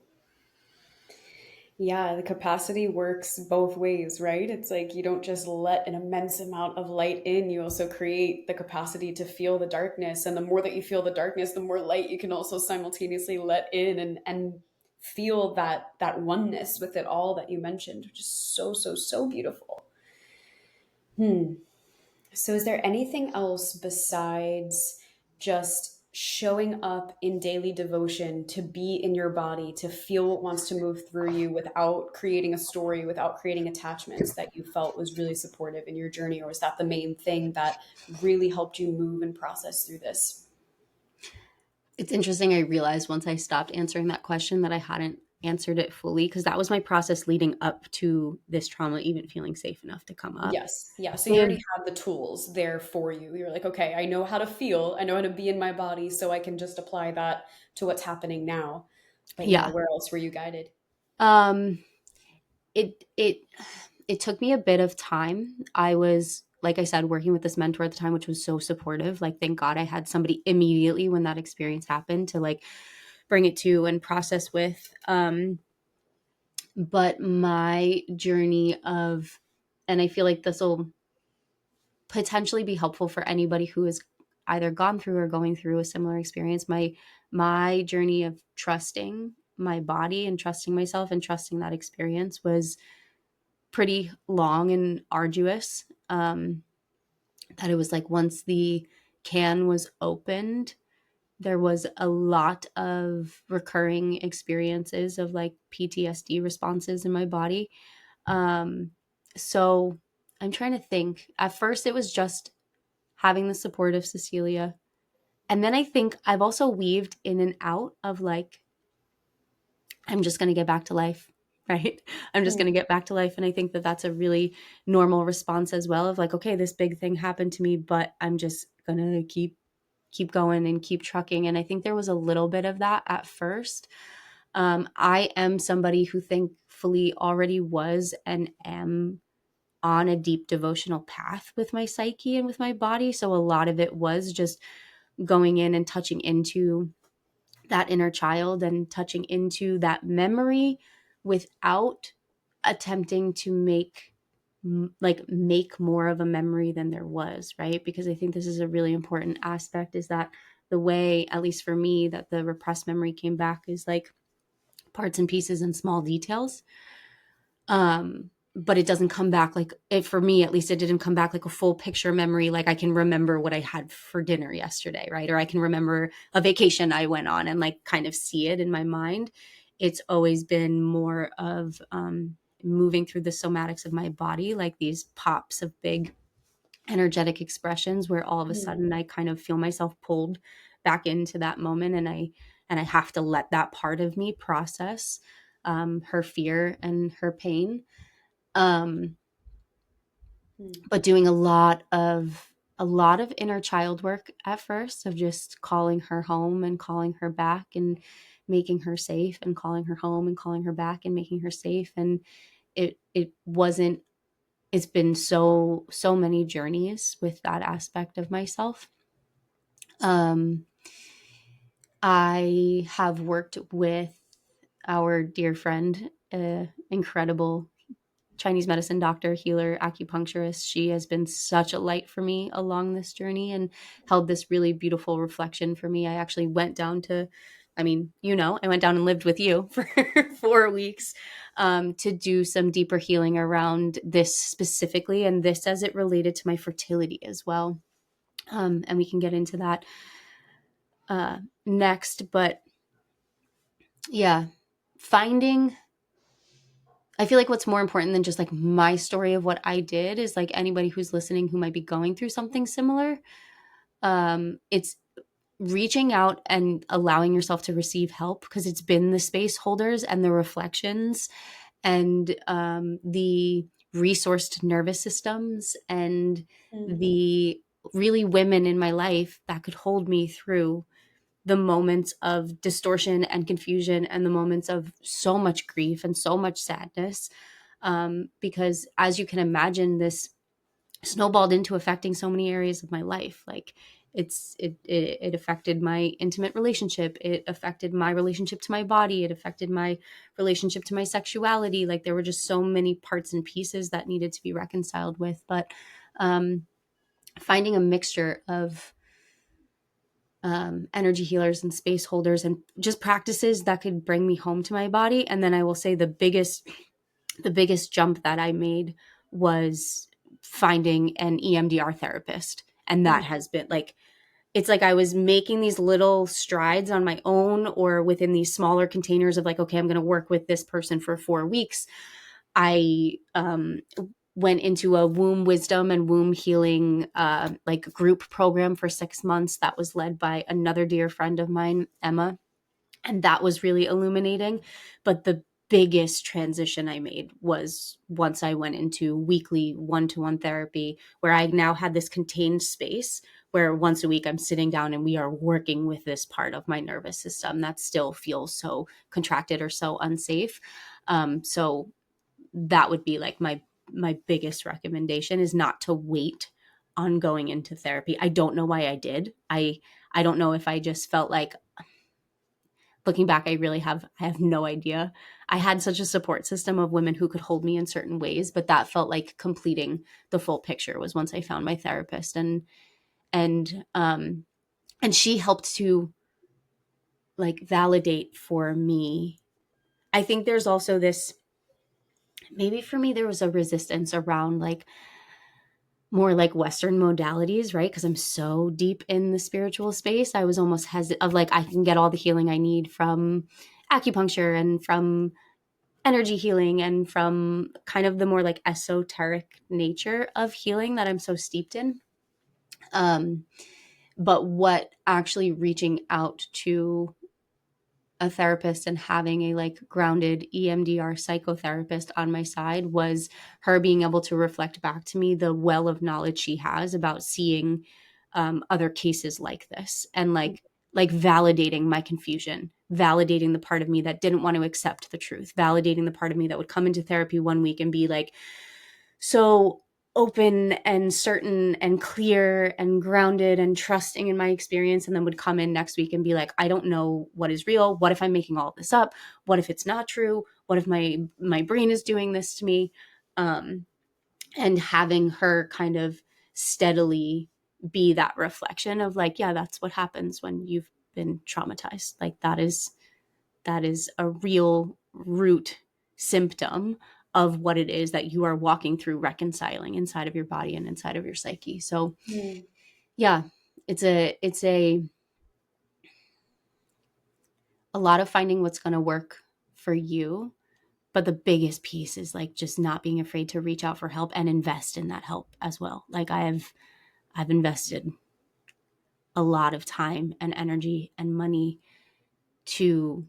Yeah, the capacity works both ways, right? It's like you don't just let an immense amount of light in, you also create the capacity to feel the darkness. And the more that you feel the darkness, the more light you can also simultaneously let in and feel that oneness with it all that you mentioned, which is so, so, so beautiful. Hmm. So, is there anything else besides just showing up in daily devotion to be in your body, to feel what wants to move through you without creating a story, without creating attachments, that you felt was really supportive in your journey? Or is that the main thing that really helped you move and process through this? It's interesting. I realized once I stopped answering that question that I hadn't answered it fully, because that was my process leading up to this trauma even feeling safe enough to come up. Yes. Yeah. So you They have, already have the tools there for you. You're like, okay, I know how to feel. I know how to be in my body, so I can just apply that to what's happening now. But yeah, yeah. where else were you guided? Um, it it took me a bit of time. I was, like I said, working with this mentor at the time, which was so supportive. Like, thank God I had somebody immediately when that experience happened to like bring it to and process with. But my journey of, and I feel like this will potentially be helpful for anybody who has either gone through or going through a similar experience. My journey of trusting my body and trusting myself and trusting that experience was pretty long and arduous. That it was like once the can was opened, there was a lot of recurring experiences of like PTSD responses in my body. Um, so I'm trying to think. At first, it was just having the support of Cecilia. And then I think I've also weaved in and out of like, I'm just going to get back to life, right? I'm just going to Mm, get back to life. And I think that that's a really normal response as well of like, okay, this big thing happened to me, but I'm just going to keep going and keep trucking. And I think there was a little bit of that at first. I am somebody who thankfully already was and am on a deep devotional path with my psyche and with my body. So a lot of it was just going in and touching into that inner child and touching into that memory without attempting to make more of a memory than there was, right? Because I think this is a really important aspect, is that the way, at least for me, that the repressed memory came back is like parts and pieces and small details. But it doesn't come back like it, for me at least, it didn't come back like a full picture memory. Like I can remember what I had for dinner yesterday, right? Or I can remember a vacation I went on and like kind of see it in my mind. It's always been more of moving through the somatics of my body, like these pops of big energetic expressions where all of a mm, sudden I kind of feel myself pulled back into that moment, and I have to let that part of me process her fear and her pain. um, mm, but doing a lot of inner child work at first, of just calling her home and calling her back and making her safe, and calling her home and calling her back and making her safe. And it wasn't it's been so many journeys with that aspect of myself. um I have worked with our dear friend, incredible Chinese medicine doctor, healer, acupuncturist. She has been such a light for me along this journey and held this really beautiful reflection for me. I actually went down to, I mean, I went down and lived with you for 4 weeks, to do some deeper healing around this specifically, and this as it related to my fertility as well. And we can get into that next. But yeah, finding I feel like what's more important than just like my story of what I did is like anybody who's listening who might be going through something similar. It's reaching out and allowing yourself to receive help, because it's been the space holders and the reflections and the resourced nervous systems and mm, the really women in my life that could hold me through the moments of distortion and confusion and the moments of so much grief and so much sadness. Because as you can imagine, this snowballed into affecting so many areas of my life. Like it affected my intimate relationship. It affected my relationship to my body. It affected my relationship to my sexuality. Like there were just so many parts and pieces that needed to be reconciled with. But um, finding a mixture of energy healers and space holders and just practices that could bring me home to my body. And then I will say the biggest jump that I made was finding an EMDR therapist. And that mm. has been like, it's like I was making these little strides on my own or within these smaller containers of like, okay, I'm going to work with this person for 4 weeks. I went into a womb wisdom and womb healing like group program for 6 months that was led by another dear friend of mine, Emma. And that was really illuminating. But the biggest transition I made was once I went into weekly one-to-one therapy, where I now had this contained space where once a week I'm sitting down and we are working with this part of my nervous system that still feels so contracted or so unsafe. So that would be like my biggest recommendation, is not to wait on going into therapy. I don't know why I did. I don't know if I just felt like, looking back, I have no idea. I had such a support system of women who could hold me in certain ways, but that felt like completing the full picture was once I found my therapist. And and she helped to like validate for me. I think there's also this, maybe for me there was a resistance around like more like Western modalities, right? Because I'm so deep in the spiritual space. I was almost hesitant of like, I can get all the healing I need from acupuncture and from energy healing and from kind of the more like esoteric nature of healing that I'm so steeped in. Um, but what actually reaching out to a therapist and having a like grounded EMDR psychotherapist on my side was her being able to reflect back to me the well of knowledge she has about seeing other cases like this, and like validating my confusion, validating the part of me that didn't want to accept the truth, validating the part of me that would come into therapy one week and be like so open and certain and clear and grounded and trusting in my experience, and then would come in next week and be like, I don't know what is real. What if I'm making all of this up? What if it's not true? What if my brain is doing this to me? um and having her kind of steadily be that reflection of like, yeah, that's what happens when you've been traumatized. Like that is a real root symptom of what it is that you are walking through reconciling inside of your body and inside of your psyche. So Mm. yeah, it's a lot of finding what's going to work for you. But the biggest piece is like just not being afraid to reach out for help and invest in that help as well. Like I've invested a lot of time and energy and money to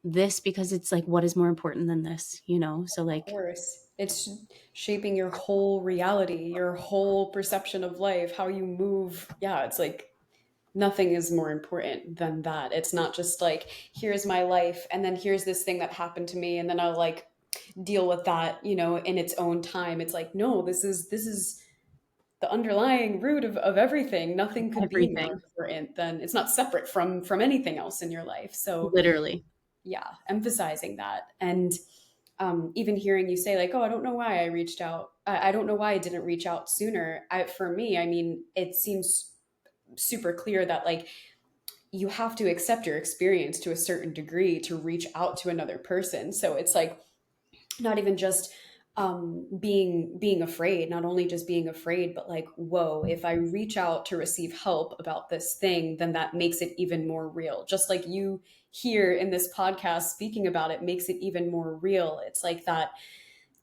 this, because it's like, what is more important than this, you know? So Of like, course. It's shaping your whole reality, your whole perception of life, how you move. Yeah, it's like nothing is more important than that. It's not just like, here's my life, and then here's this thing that happened to me, and then I'll like deal with that, in its own time. It's like, no, this is the underlying root of everything. Nothing could be more everything, important than, it's not separate from anything else in your life. So literally. yeah, emphasizing that. And even hearing you say like, oh, I don't know why I reached out. I don't know why I didn't reach out sooner. For me, I mean, it seems super clear that like you have to accept your experience to a certain degree to reach out to another person. So it's like not even just being afraid, not only just being afraid, but like, whoa, if I reach out to receive help about this thing, then that makes it even more real. Just like you here in this podcast speaking about it makes it even more real. It's like that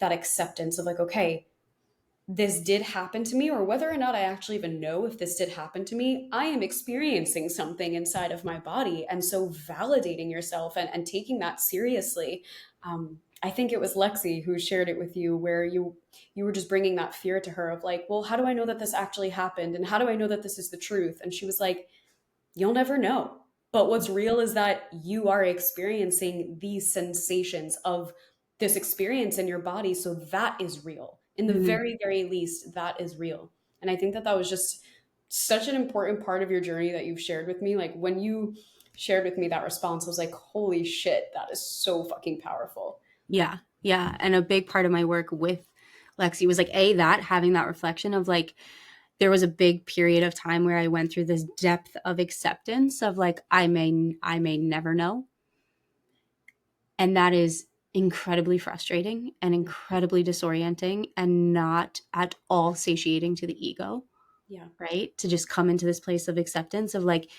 acceptance of like, okay, this did happen to me, or whether or not I actually even know if this did happen to me, I am experiencing something inside of my body. And so validating yourself and taking that seriously. I think it was Lexi who shared it with you, where you were just bringing that fear to her of like, well, how do I know that this actually happened? And how do I know that this is the truth? And she was like, you'll never know. But what's real is that you are experiencing these sensations of this experience in your body. So that is real. In the Mhm. very, very least, that is real. And I think that that was just such an important part of your journey that you've shared with me. Like when you shared with me that response, I was like, holy shit, that is so fucking powerful. Yeah. Yeah. And a big part of my work with Lexi was like, that having that reflection of like, there was a big period of time where I went through this depth of acceptance of like, I may never know. And that is incredibly frustrating and incredibly disorienting and not at all satiating to the ego, Yeah. right? To just come into this place of acceptance of like,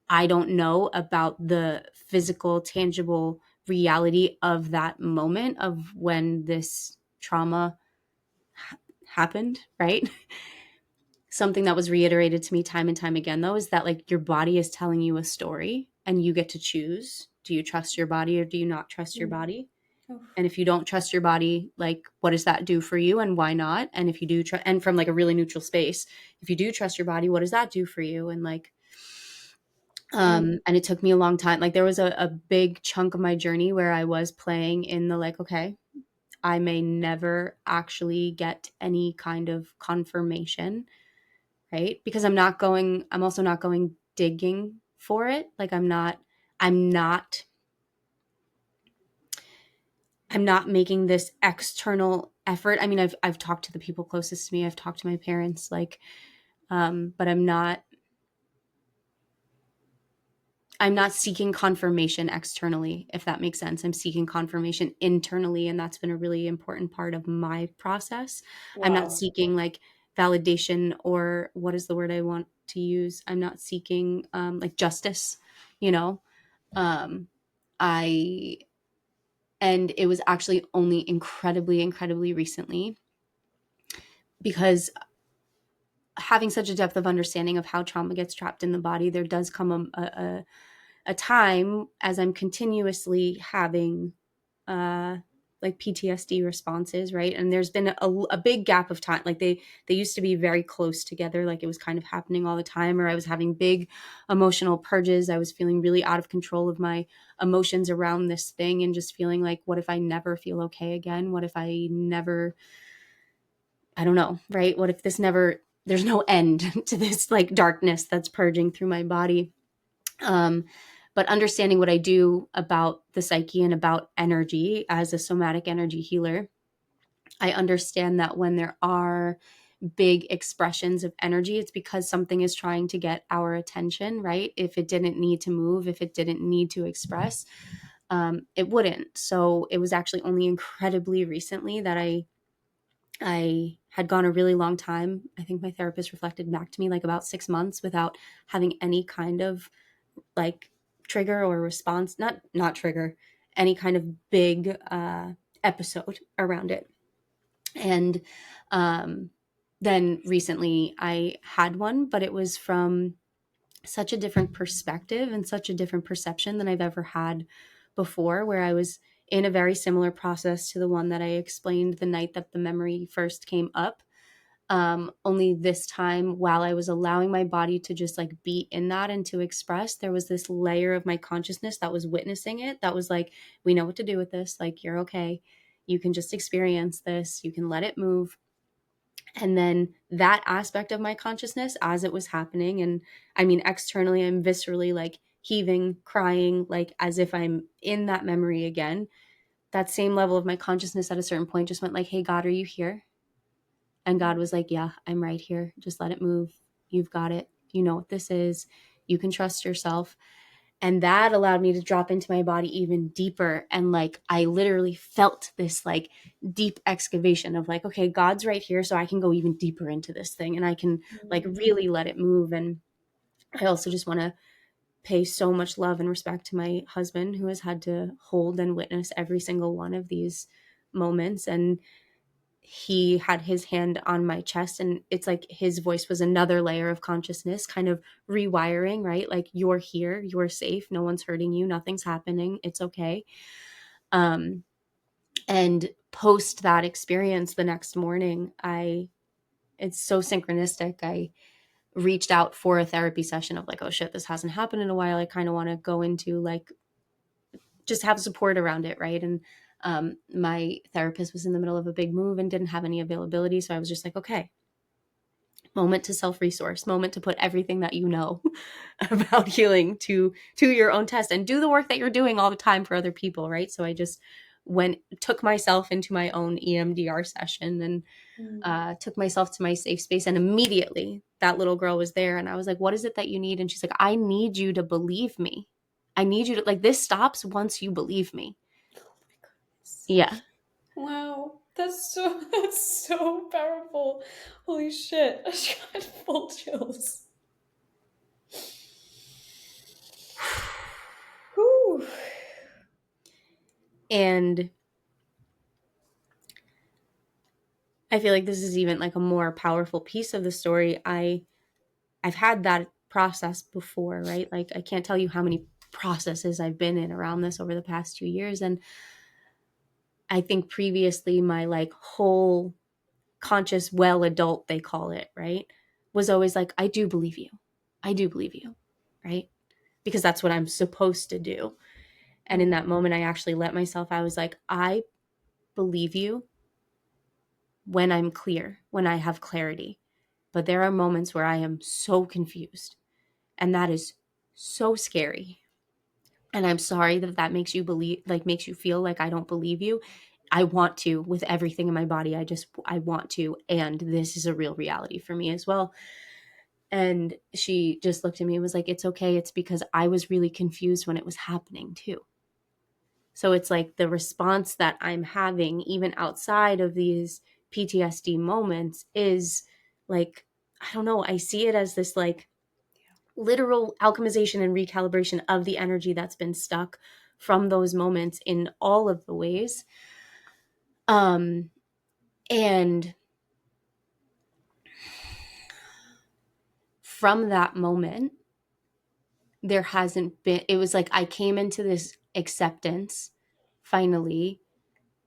I don't know about the physical, tangible reality of that moment of when this trauma happened, right? Something that was reiterated to me time and time again, though, is that like your body is telling you a story and you get to choose do you trust your body or do you not trust your Mm. body? Oof. And if you don't trust your body, like, what does that do for you and why not? And if you do and from like a really neutral space, if you do trust your body, what does that do for you? And like, And and it took me a long time. Like there was a big chunk of my journey where I was playing in the like, okay, I may never actually get any kind of confirmation, right? Because I'm also not going digging for it. Like I'm not, I'm not making this external effort. I mean, I've talked to the people closest to me. I've talked to my parents, like, but I'm not seeking confirmation externally, if that makes sense. I'm seeking confirmation internally. And that's been a really important part of my process. I'm not wow. seeking like validation or what is the word I want to use? I'm not seeking like justice, you know? Um, I, and it was actually only incredibly, incredibly recently because having such a depth of understanding of how trauma gets trapped in the body, there does come a time as I'm continuously having uh, like PTSD responses, right? And there's been a big gap of time. Like they used to be very close together, like it was kind of happening all the time, or I was having big emotional purges. I was feeling really out of control of my emotions around this thing, and just feeling like, what if I never feel okay again? What if I never? I don't know, right? What if this never? There's no end to this like darkness that's purging through my body. Um, but understanding what I do about the psyche and about energy as a somatic energy healer, I understand that when there are big expressions of energy, it's because something is trying to get our attention, right? If it didn't need to move, if it didn't need to express, it wouldn't. So it was actually only incredibly recently that I had gone a really long time. I think my therapist reflected back to me like about 6 months without having any kind of like trigger or response, not trigger, any kind of big episode around it. And um, then recently I had one, but it was from such a different perspective and such a different perception than I've ever had before, where I was in a very similar process to the one that I explained the night that the memory first came up. Only this time, while I was allowing my body to just like be in that and to express, there was this layer of my consciousness that was witnessing it. That was like, we know what to do with this. Like, you're okay. You can just experience this. You can let it move. And then that aspect of my consciousness as it was happening, and I mean, externally, I'm viscerally like heaving, crying, like as if I'm in that memory again. That same level of my consciousness at a certain point just went like, hey, God, are you here? And God was like, yeah, I'm right here. Just let it move. You've got it. You know what this is. You can trust yourself. And that allowed me to drop into my body even deeper. And like, I literally felt this like deep excavation of like, okay, God's right here. So I can go even deeper into this thing and I can like Mm. really let it move. And I also just want to pay so much love and respect to my husband who has had to hold and witness every single one of these moments. And he had his hand on my chest, and it's like his voice was another layer of consciousness kind of rewiring, right? Like, you're here, you're safe, no one's hurting you, nothing's happening, it's okay. um and post that experience the next morning, I it's so synchronistic, I reached out for a therapy session of like, oh shit, this hasn't happened in a while, I kind of want to go into like just have support around it, right? And my therapist was in the middle of a big move and didn't have any availability, so I was just like, okay, moment to self-resource, moment to put everything that you know about healing to your own test and do the work that you're doing all the time for other people, right? So I just took myself into my own EMDR session and Mm. took myself to my safe space, and immediately that little girl was there, and I was like, what is it that you need? And she's like, I need you to believe me. I need you to, like, this stops once you believe me. Oh my goodness. Yeah. Wow. That's so powerful. Holy shit. I just got full chills. Whew. And I feel like this is even like a more powerful piece of the story. I've had that process before, right? Like, I can't tell you how many processes I've been in around this over the past 2 years. And I think previously my like whole conscious, well adult, they call it, right, was always like, I do believe you. I do believe you, right? Because that's what I'm supposed to do. And in Mm. that moment, I actually let myself, I was like, I believe you when I'm clear, when I have clarity. But there are moments where I am so confused. And that is so scary. And I'm sorry that that makes you believe, like, makes you feel like I don't believe you. I want to with everything in my body. I want to. And this is a real reality for me as well. And she just looked at me and was like, it's okay. It's because I was really confused when it was happening too. So it's like the response that I'm having, even outside of these PTSD moments, is like, I don't know, I see it as this like literal alchemization and recalibration of the energy that's been stuck from those moments in all of the ways. Um, and from that moment, there hasn't been, it was like I came into this acceptance finally.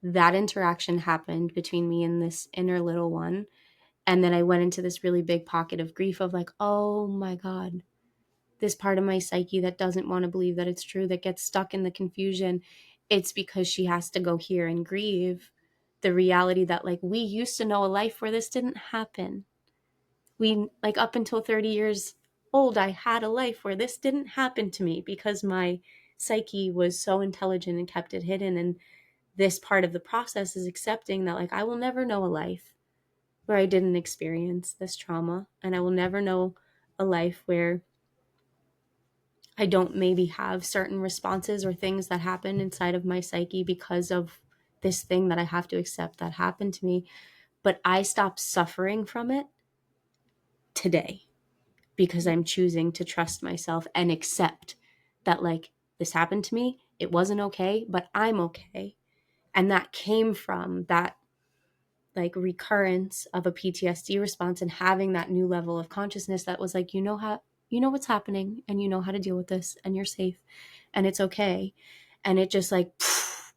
That interaction happened between me and this inner little one. And then I went into this really big pocket of grief of like, oh my God, this part of my psyche that doesn't want to believe that it's true, that gets stuck in the confusion. It's because she has to go here and grieve the reality that like we used to know a life where this didn't happen. We like up until 30 years old, I had a life where this didn't happen to me because my psyche was so intelligent and kept it hidden. And this part of the process is accepting that like I will never know a life where I didn't experience this trauma. And I will never know a life where I don't maybe have certain responses or things that happen inside of my psyche because of this thing that I have to accept that happened to me. But I stopped suffering from it today because I'm choosing to trust myself and accept that, like, this happened to me. It wasn't okay, but I'm okay. And that came from that like recurrence of a PTSD response and having that new level of consciousness that was like, you know what's happening and you know how to deal with this and you're safe and it's okay. And it just like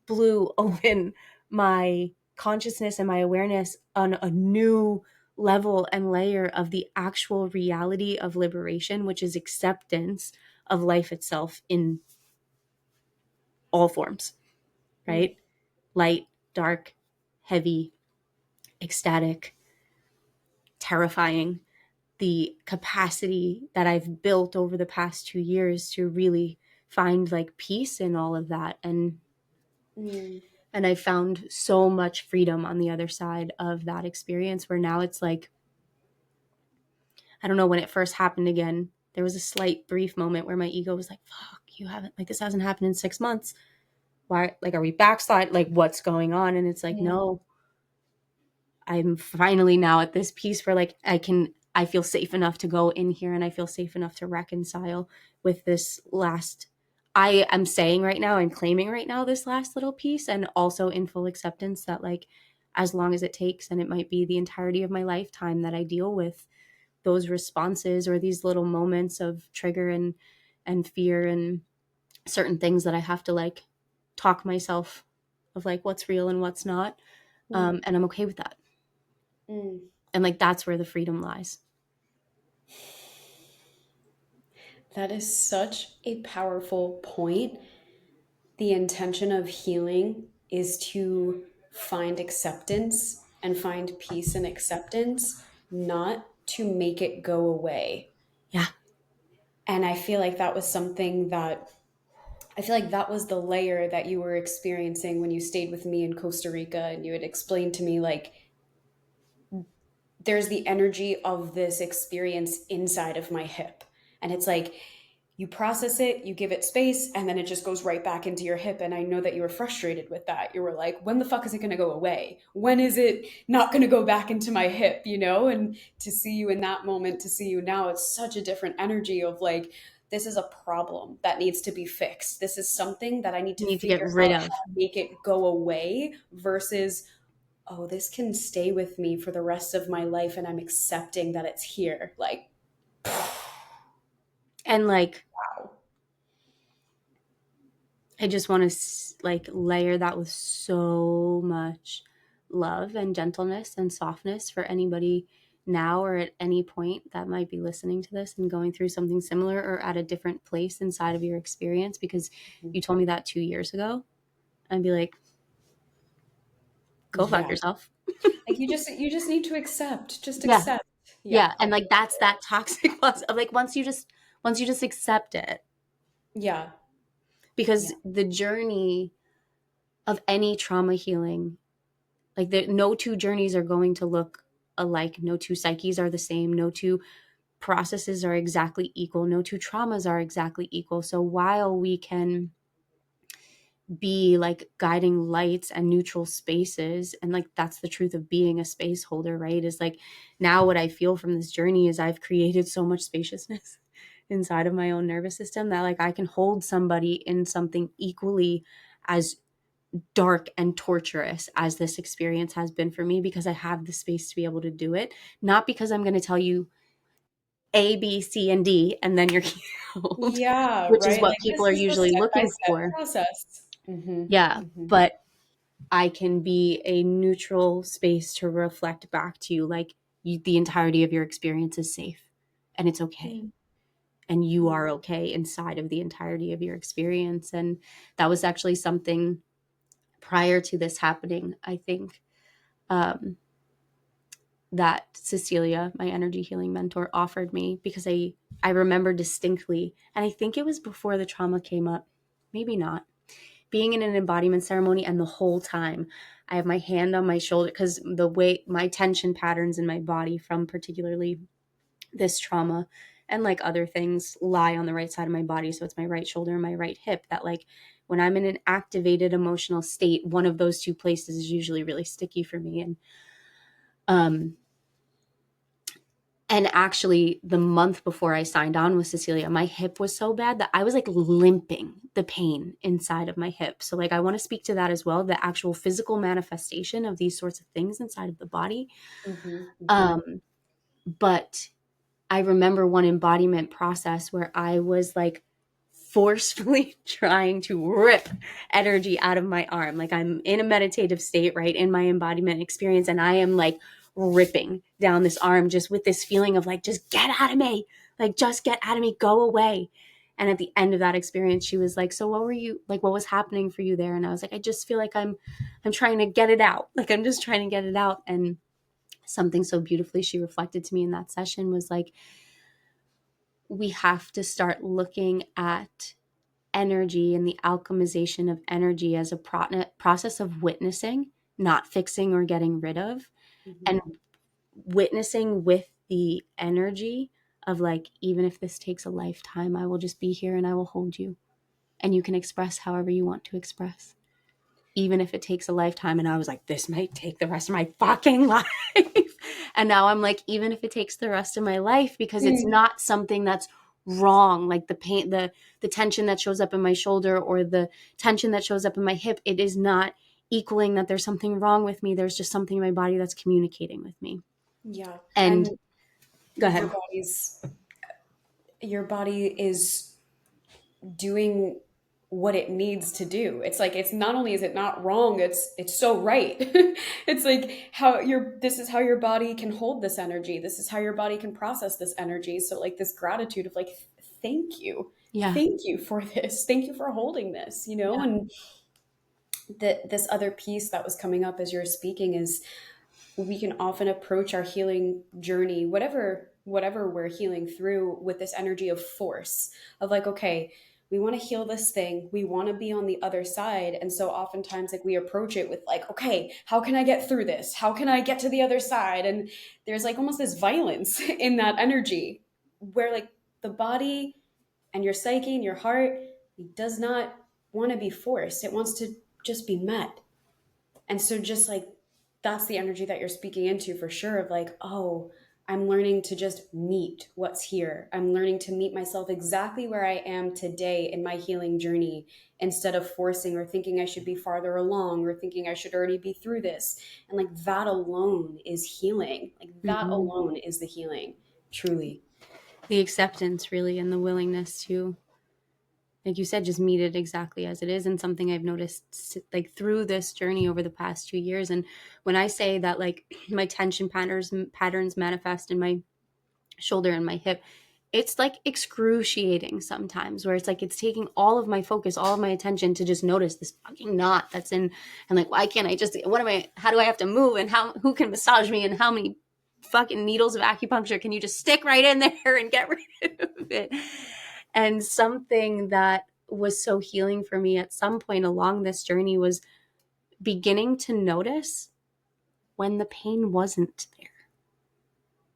blew open my consciousness and my awareness on a new level and layer of the actual reality of liberation, which is acceptance of life itself in all forms, Mm. right? Light, dark, heavy, ecstatic, terrifying. The capacity that I've built over the past 2 years to really find like peace in all of that. Mm. And I found so much freedom on the other side of that experience where now it's like, I don't know, when it first happened again, there was a slight brief moment where my ego was like, fuck, you haven't, like, this hasn't happened in 6 months. Why, like, are we backslide? Like, what's going on? And it's like, Mm. no, I'm finally now at this piece where like I feel safe enough to go in here and I feel safe enough to reconcile with this last, I am saying right now and claiming right now this last little piece, and also in full acceptance that like as long as it takes, and it might be the entirety of my lifetime, that I deal with those responses or these little moments of trigger and fear and certain things that I have to like talk myself of like what's real and what's not. Mm. And I'm okay with that. Mm. And like that's where the freedom lies. That is such a powerful point. The intention of healing is to find acceptance and find peace and acceptance, not to make it go away. Yeah. And I feel like that was something that I feel like that was the layer that you were experiencing when you stayed with me in Costa Rica and you had explained to me like there's the energy of this experience inside of my hip. And it's like you process it, you give it space, and then it just goes right back into your hip. And I know that you were frustrated with that. You were like, when the fuck is it going to go away? When is it not going to go back into my hip, you know? And to see you in that moment, to see you now, it's such a different energy of like, this is a problem that needs to be fixed. This is something that I need You to need to get figure rid out of. how to make it go away versus, oh, this can stay with me for the rest of my life and I'm accepting that it's here. Like, And like wow. I just want to like layer that with so much love and gentleness and softness for anybody now or at any point that might be listening to this and going through something similar or at a different place inside of your experience, because Mhm. you told me that 2 years ago. I'd be like, go fuck Yeah. yourself. Like you just need to accept. Just Yeah. accept. Yeah, Yeah. And I'll like that's that toxic plus of like once you just accept it, yeah. because Yeah. the journey of any trauma healing, like no two journeys are going to look alike. No two psyches are the same. No two processes are exactly equal. No two traumas are exactly equal. So while we can be like guiding lights and neutral spaces, and like that's the truth of being a space holder, right? Is like now what I feel from this journey is I've created so much spaciousness inside of my own nervous system that like I can hold somebody in something equally as dark and torturous as this experience has been for me, because I have the space to be able to do it. Not because I'm going to tell you A, B, C, and D, and then you're healed, Yeah, which is right? what Like, people this are is the usually looking step-by-step for. process. Mhm, Yeah. mhm. But I can be a neutral space to reflect back to you, like the entirety of your experience is safe and it's okay. Mm, And you mm, are okay inside of the entirety of your experience. And that was actually something prior to this happening, I think. Um, that Cecilia, my energy healing mentor, offered me, because I remember distinctly, and I think it was before the trauma came up, maybe not, being in an embodiment ceremony, and the whole time I have my hand on my shoulder, because the way my tension patterns in my body from particularly this trauma and like other things lie on the right side of my body, so it's my right shoulder and my right hip, that like when I'm in an activated emotional state, one of those two places is usually really sticky for me. Um And actually, the month before I signed on with Cecilia, my hip was so bad that I was like limping the pain inside of my hip. So, like, I want to speak to that as well, the actual physical manifestation of these sorts of things inside of the body. mhm, mhm. Um, but I remember one embodiment process where I was like forcefully trying to rip energy out of my arm. Like I'm in a meditative state, right, in my embodiment experience, and I am like ripping down this arm just with this feeling of like, just get out of me, like, just get out of me, go away. And at the end of that experience, she was like, so what were you like, what was happening for you there? And I was like, I just feel like I'm trying to get it out. Like I'm just trying to get it out. And something so beautifully she reflected to me in that session was like, we have to start looking at energy and the alchemization of energy as a process of witnessing, not fixing or getting rid of, and Mhm. witnessing with the energy of like, even if this takes a lifetime, I will just be here and I will hold you, and you can express however you want to express, even if it takes a lifetime. And I was like, this might take the rest of my fucking life. And now I'm like, even if it takes the rest of my life, because it's Mm, not something that's wrong, like the pain, the tension that shows up in my shoulder or the tension that shows up in my hip, it is not equaling that there's something wrong with me. There's just something in my body that's communicating with me. yeah, And and go your ahead. body's your body is doing what it needs to do. It's like, it's not only is it not wrong, it's so right. It's like how your this is how your body can hold this energy. This is how your body can process this energy. So like this gratitude of like, thank you. Yeah. Thank you for this. Thank you for holding this, Yeah. and this other piece that was coming up as you're speaking is, we can often approach our healing journey, whatever we're healing through, with this energy of force, of like, okay, we want to heal this thing, we want to be on the other side. And so oftentimes like we approach it with like, okay, how can I get through this, how can I get to the other side? And there's like almost this violence in that energy, where like the body and your psyche and your heart, it does not want to be forced, it wants to just be met. And so just like, that's the energy that you're speaking into for sure, of like, oh, I'm learning to just meet what's here. I'm learning to meet myself exactly where I am today in my healing journey, instead of forcing or thinking I should be farther along or thinking I should already be through this. And like that alone is healing. Like that Hmm. alone is the healing, truly. The acceptance, really, and the willingness to like you said, just meet it exactly as it is. And something I've noticed like through this journey over the past 2 years. And when I say that like my tension patterns manifest in my shoulder and my hip, it's like excruciating sometimes, where it's like it's taking all of my focus, all of my attention to just notice this fucking knot that's in. And like, why can't I just, what am I, how do I have to move, and who can massage me, and how many fucking needles of acupuncture can you just stick right in there and get rid of it? And something that was so healing for me at some point along this journey was beginning to notice when the pain wasn't there,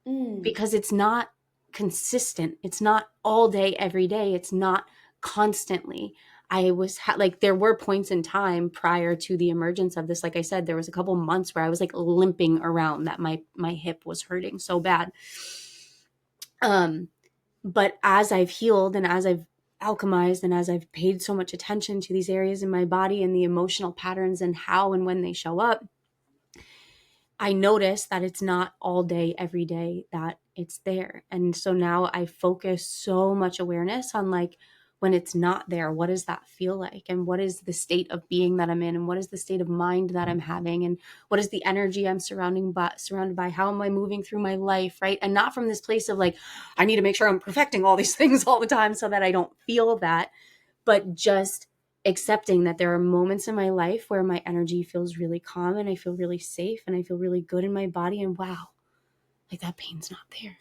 Mm. because it's not consistent. It's not all day, every day. It's not constantly. I was like, there were points in time prior to the emergence of this. Like I said, there was a couple months where I was like limping around, that my hip was hurting so bad. But as I've healed, and as I've alchemized, and as I've paid so much attention to these areas in my body and the emotional patterns and how and when they show up, I notice that it's not all day, every day that it's there. And so now I focus so much awareness on like, when it's not there, what does that feel like? And what is the state of being that I'm in? And what is the state of mind that I'm having? And what is the energy I'm surrounded by? How am I moving through my life? Right. And not from this place of like, I need to make sure I'm perfecting all these things all the time so that I don't feel that, but just accepting that there are moments in my life where my energy feels really calm and I feel really safe and I feel really good in my body, and wow, like that pain's not there.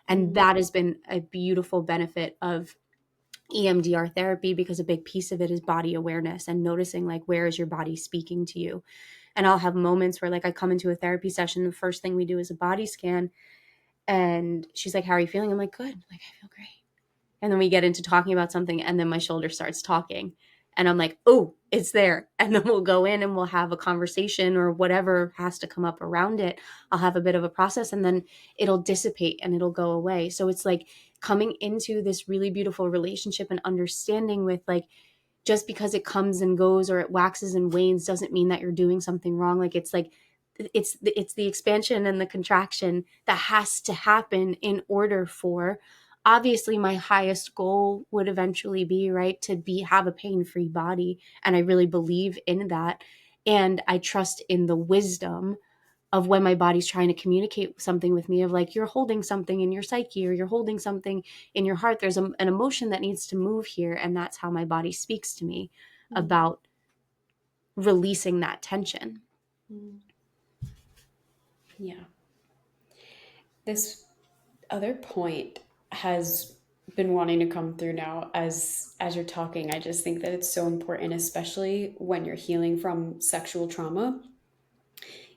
And Mm. that has been a beautiful benefit of EMDR therapy, because a big piece of it is body awareness and noticing like, where is your body speaking to you? And I'll have moments where like I come into a therapy session, the first thing we do is a body scan, and she's like, how are you feeling? I'm like, good. Like, I feel great. And then we get into talking about something, and then my shoulder starts talking. And I'm like, oh, it's there. And then we'll go in and we'll have a conversation or whatever has to come up around it. I'll have a bit of a process, and then it'll dissipate and it'll go away. So it's like coming into this really beautiful relationship and understanding with like, just because it comes and goes or it waxes and wanes doesn't mean that you're doing something wrong. Like it's the expansion and the contraction that has to happen in order for, obviously my highest goal would eventually be, right, to be have a pain-free body, and I really believe in that, and I trust in the wisdom of when my body's trying to communicate something with me, of like, you're holding something in your psyche or you're holding something in your heart, there's an emotion that needs to move here, and that's how my body speaks to me Mm. about releasing that tension. Mm. Yeah. This other point has been wanting to come through now as you're talking. I just think that it's so important, especially when you're healing from sexual trauma.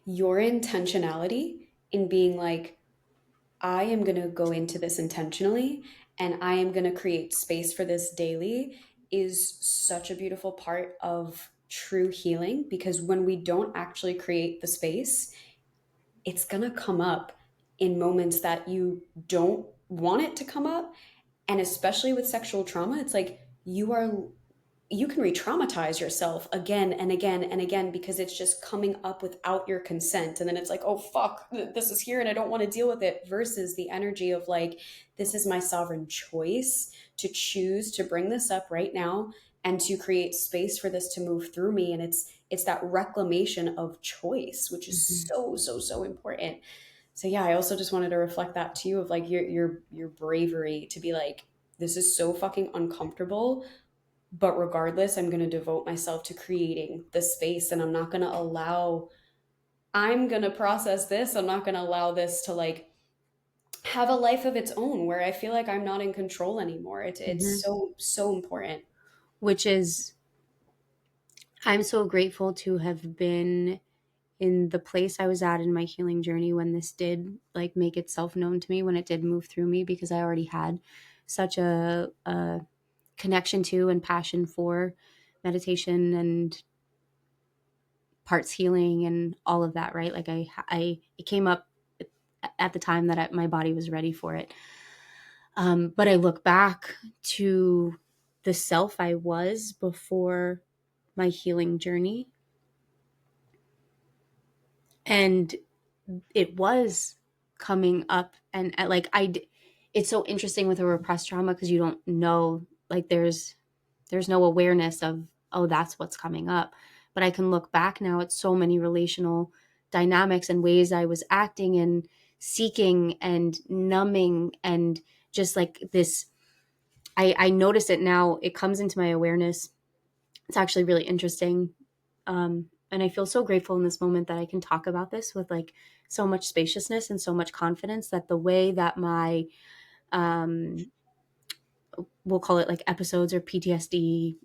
Your intentionality in being like, I am going to go into this intentionally and I am going to create space for this daily is such a beautiful part of true healing, because when we don't actually create the space, it's going to come up in moments that you don't want it to come up. And especially with sexual trauma, it's like you can re-traumatize yourself again and again and again, because it's just coming up without your consent, and then it's like, oh fuck, this is here and I don't want to deal with it, versus the energy of like, this is my sovereign choice to choose to bring this up right now and to create space for this to move through me. And it's that reclamation of choice, which is Mm-hmm. so important. So yeah, I also just wanted to reflect that too, of like your bravery to be like, this is so fucking uncomfortable, but regardless, I'm going to devote myself to creating the space, and I'm going to process this. I'm not going to allow this to like have a life of its own where I feel like I'm not in control anymore. It's Mm-hmm. so important. Which is, I'm so grateful to have been in the place I was at in my healing journey when this did like make itself known to me, when it did move through me, because I already had such a connection to and passion for meditation and parts healing and all of that, right? Like I it came up at the time that my body was ready for it. But I look back to the self I was before my healing journey, and it was coming up, and like it's so interesting with a repressed trauma, because you don't know, like there's no awareness of, oh, that's what's coming up. But I can look back now at so many relational dynamics and ways I was acting and seeking and numbing and just like this. I notice it now. It comes into my awareness. It's actually really interesting. And I feel so grateful in this moment that I can talk about this with like so much spaciousness and so much confidence, that the way that my, um, we'll call it like episodes or PTSD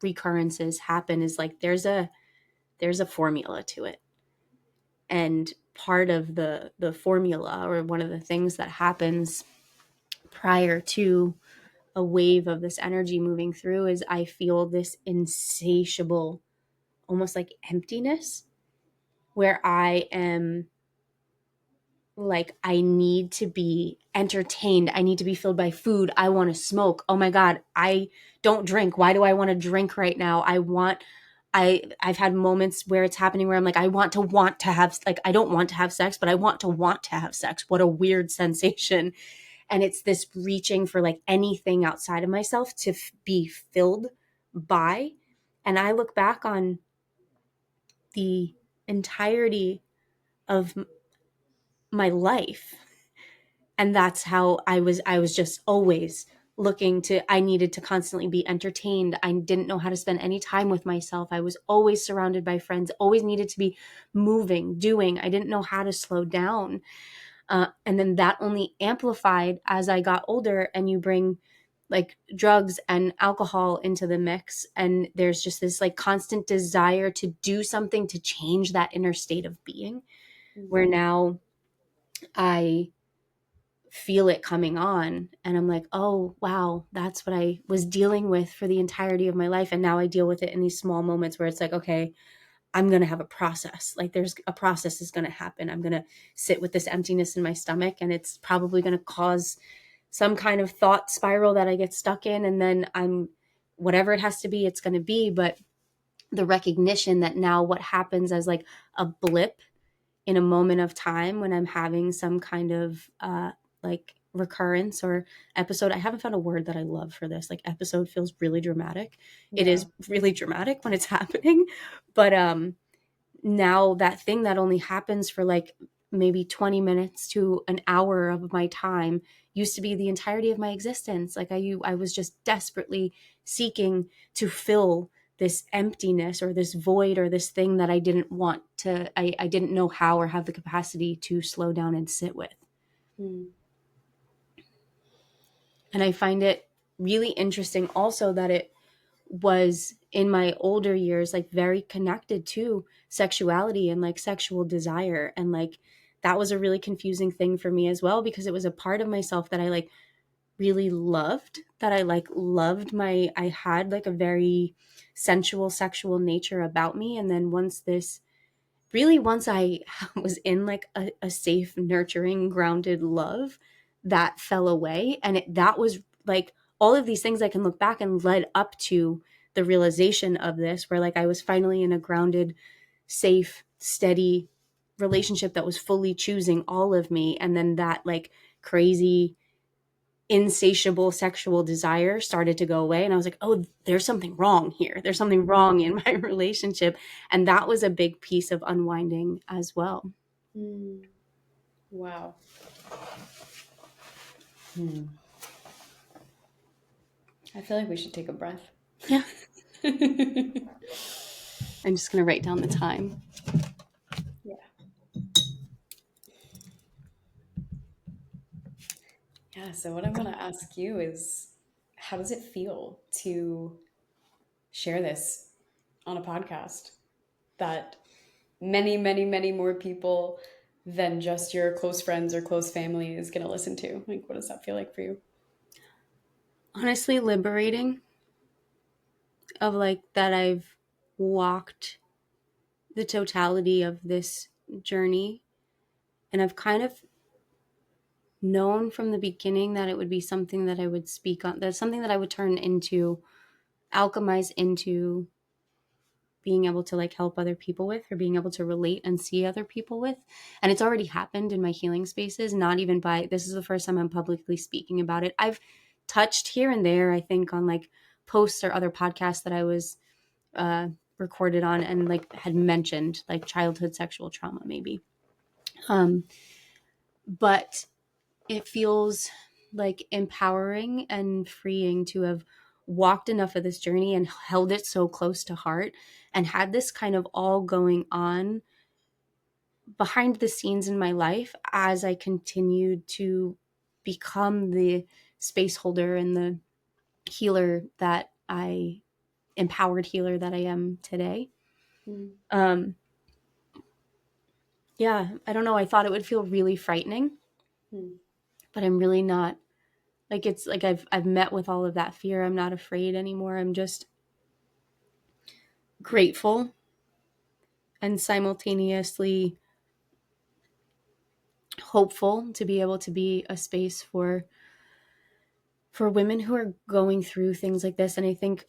recurrences happen is like there's a formula to it. And part of the formula, or one of the things that happens prior to a wave of this energy moving through, is I feel this insatiable, almost like emptiness, where I am like, I need to be entertained. I need to be filled by food. I want to smoke. Oh my God, I don't drink. Why do I want to drink right now? I've had moments where it's happening where I'm like, I want to have, like, I don't want to have sex, but I want to have sex. What a weird sensation. And it's this reaching for like anything outside of myself to be filled by. And I look back on the entirety of my life, and that's how I was just always looking to, I needed to constantly be entertained. I didn't know how to spend any time with myself. I was always surrounded by friends, always needed to be moving, doing. I didn't know how to slow down. And then that only amplified as I got older, and you bring like drugs and alcohol into the mix, and there's just this like constant desire to do something to change that inner state of being, where now I feel it coming on, and I'm like, oh wow, that's what I was dealing with for the entirety of my life. And now I deal with it in these small moments where it's like, okay, I'm going to have a process. Like, there's a process is going to happen. I'm going to sit with this emptiness in my stomach, and it's probably going to cause some kind of thought spiral that I get stuck in. And then whatever it has to be, it's going to be. But the recognition that now what happens as like a blip in a moment of time when I'm having some kind of like recurrence or episode. I haven't found a word that I love for this. Like, episode feels really dramatic. It Yeah. is really dramatic when it's happening. But now that thing that only happens for like maybe 20 minutes to an hour of my time used to be the entirety of my existence. Like, I was just desperately seeking to fill this emptiness or this void or this thing that I didn't want to, I didn't know how or have the capacity to slow down and sit with. Mm. And I find it really interesting also that it was in my older years like very connected to sexuality and like sexual desire, and like that was a really confusing thing for me as well, because it was a part of myself that I like really loved, that I like loved my, I had like a very sensual sexual nature about me. And then once I was in like a safe, nurturing, grounded love, that fell away. And that was like all of these things I can look back and led up to the realization of this, where like I was finally in a grounded, safe, steady relationship that was fully choosing all of me. And then that like crazy, insatiable sexual desire started to go away, and I was like, oh, there's something wrong here, there's something wrong in my relationship. And that was a big piece of unwinding as well. Mm. Wow. Hmm. I feel like we should take a breath. Yeah, I'm just going to write down the time. Yeah. Yeah. So, what I want to ask you is, how does it feel to share this on a podcast that many, many, many more people than just your close friends or close family is going to listen to? Like, what does that feel like for you? Honestly, liberating, of like that I've walked the totality of this journey, and I've kind of known from the beginning that it would be something that I would speak on, that's something that I would turn into, alchemize into being able to like help other people with, or being able to relate and see other people with. And it's already happened in my healing spaces, not even by, this is the first time I'm publicly speaking about it. I've touched here and there, I think, on like posts or other podcasts that I was uh, recorded on, and like had mentioned like childhood sexual trauma maybe. Um, but it feels like empowering and freeing to have walked enough of this journey and held it so close to heart and had this kind of all going on behind the scenes in my life as I continued to become the space holder and the healer that I empowered healer that I am today. Mm. Um, yeah, I don't know. I thought it would feel really frightening, Mm. but I'm really not. Like it's like I've met with all of that fear. I'm not afraid anymore. I'm just grateful and simultaneously hopeful to be able to be a space for women who are going through things like this. And I think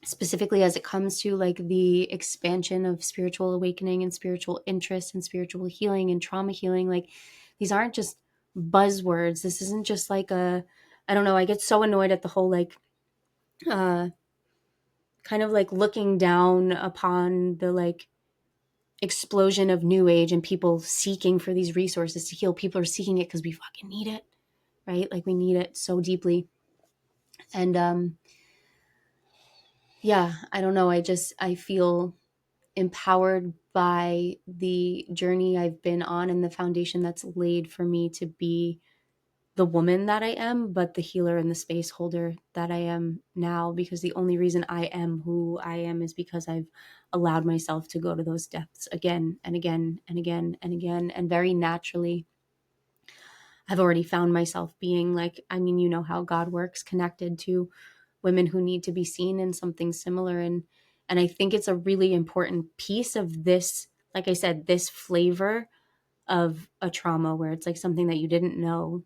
specifically as it comes to like the expansion of spiritual awakening and spiritual interest and spiritual healing and trauma healing, like these aren't just buzzwords. This isn't just like a, I don't know, I get so annoyed at the whole like uh kind of like looking down upon the like explosion of new age and people seeking for these resources to heal. People are seeking it because we fucking need it, right? Like we need it so deeply. And yeah, I don't know, I feel empowered by the journey I've been on and the foundation that's laid for me to be the woman that I am, but the healer and the space holder that I am now, because the only reason I am who I am is because I've allowed myself to go to those depths again and again and again and again. And very naturally, I've already found myself being like, I mean, you know how God works, connected to women who need to be seen in something similar. And I think it's a really important piece of this, like I said, this flavor of a trauma where it's like something that you didn't know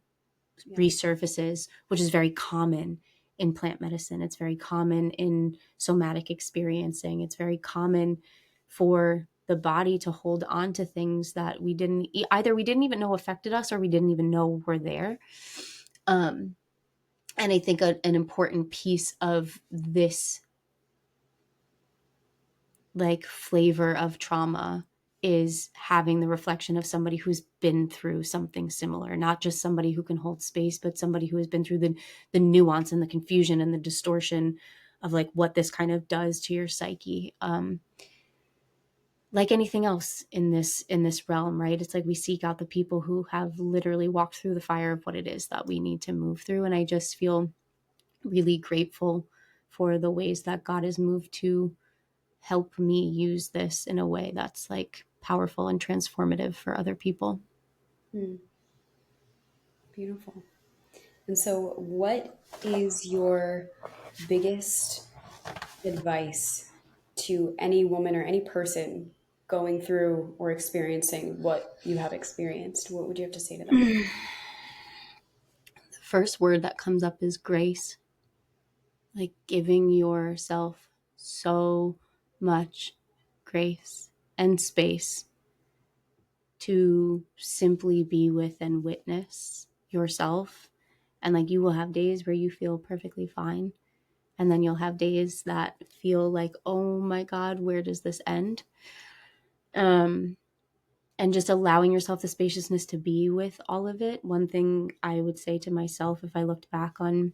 Yeah. resurfaces, which is very common in plant medicine. It's very common in somatic experiencing. It's very common for the body to hold on to things that we didn't either we didn't even know affected us or we didn't even know were there. Um, and I think an important piece of this like flavor of trauma is having the reflection of somebody who's been through something similar, not just somebody who can hold space, but somebody who has been through the nuance and the confusion and the distortion of like what this kind of does to your psyche. Like anything else in this realm, right? It's like we seek out the people who have literally walked through the fire of what it is that we need to move through. And I just feel really grateful for the ways that God has moved to help me use this in a way that's like powerful and transformative for other people. Mm. Beautiful. And so, what is your biggest advice to any woman or any person going through or experiencing what you have experienced? What would you have to say to them? The first word that comes up is grace, like giving yourself so much grace and space to simply be with and witness yourself. And like you will have days where you feel perfectly fine. And then you'll have days that feel like, oh my God, where does this end? Um, and just allowing yourself the spaciousness to be with all of it. One thing I would say to myself if I looked back on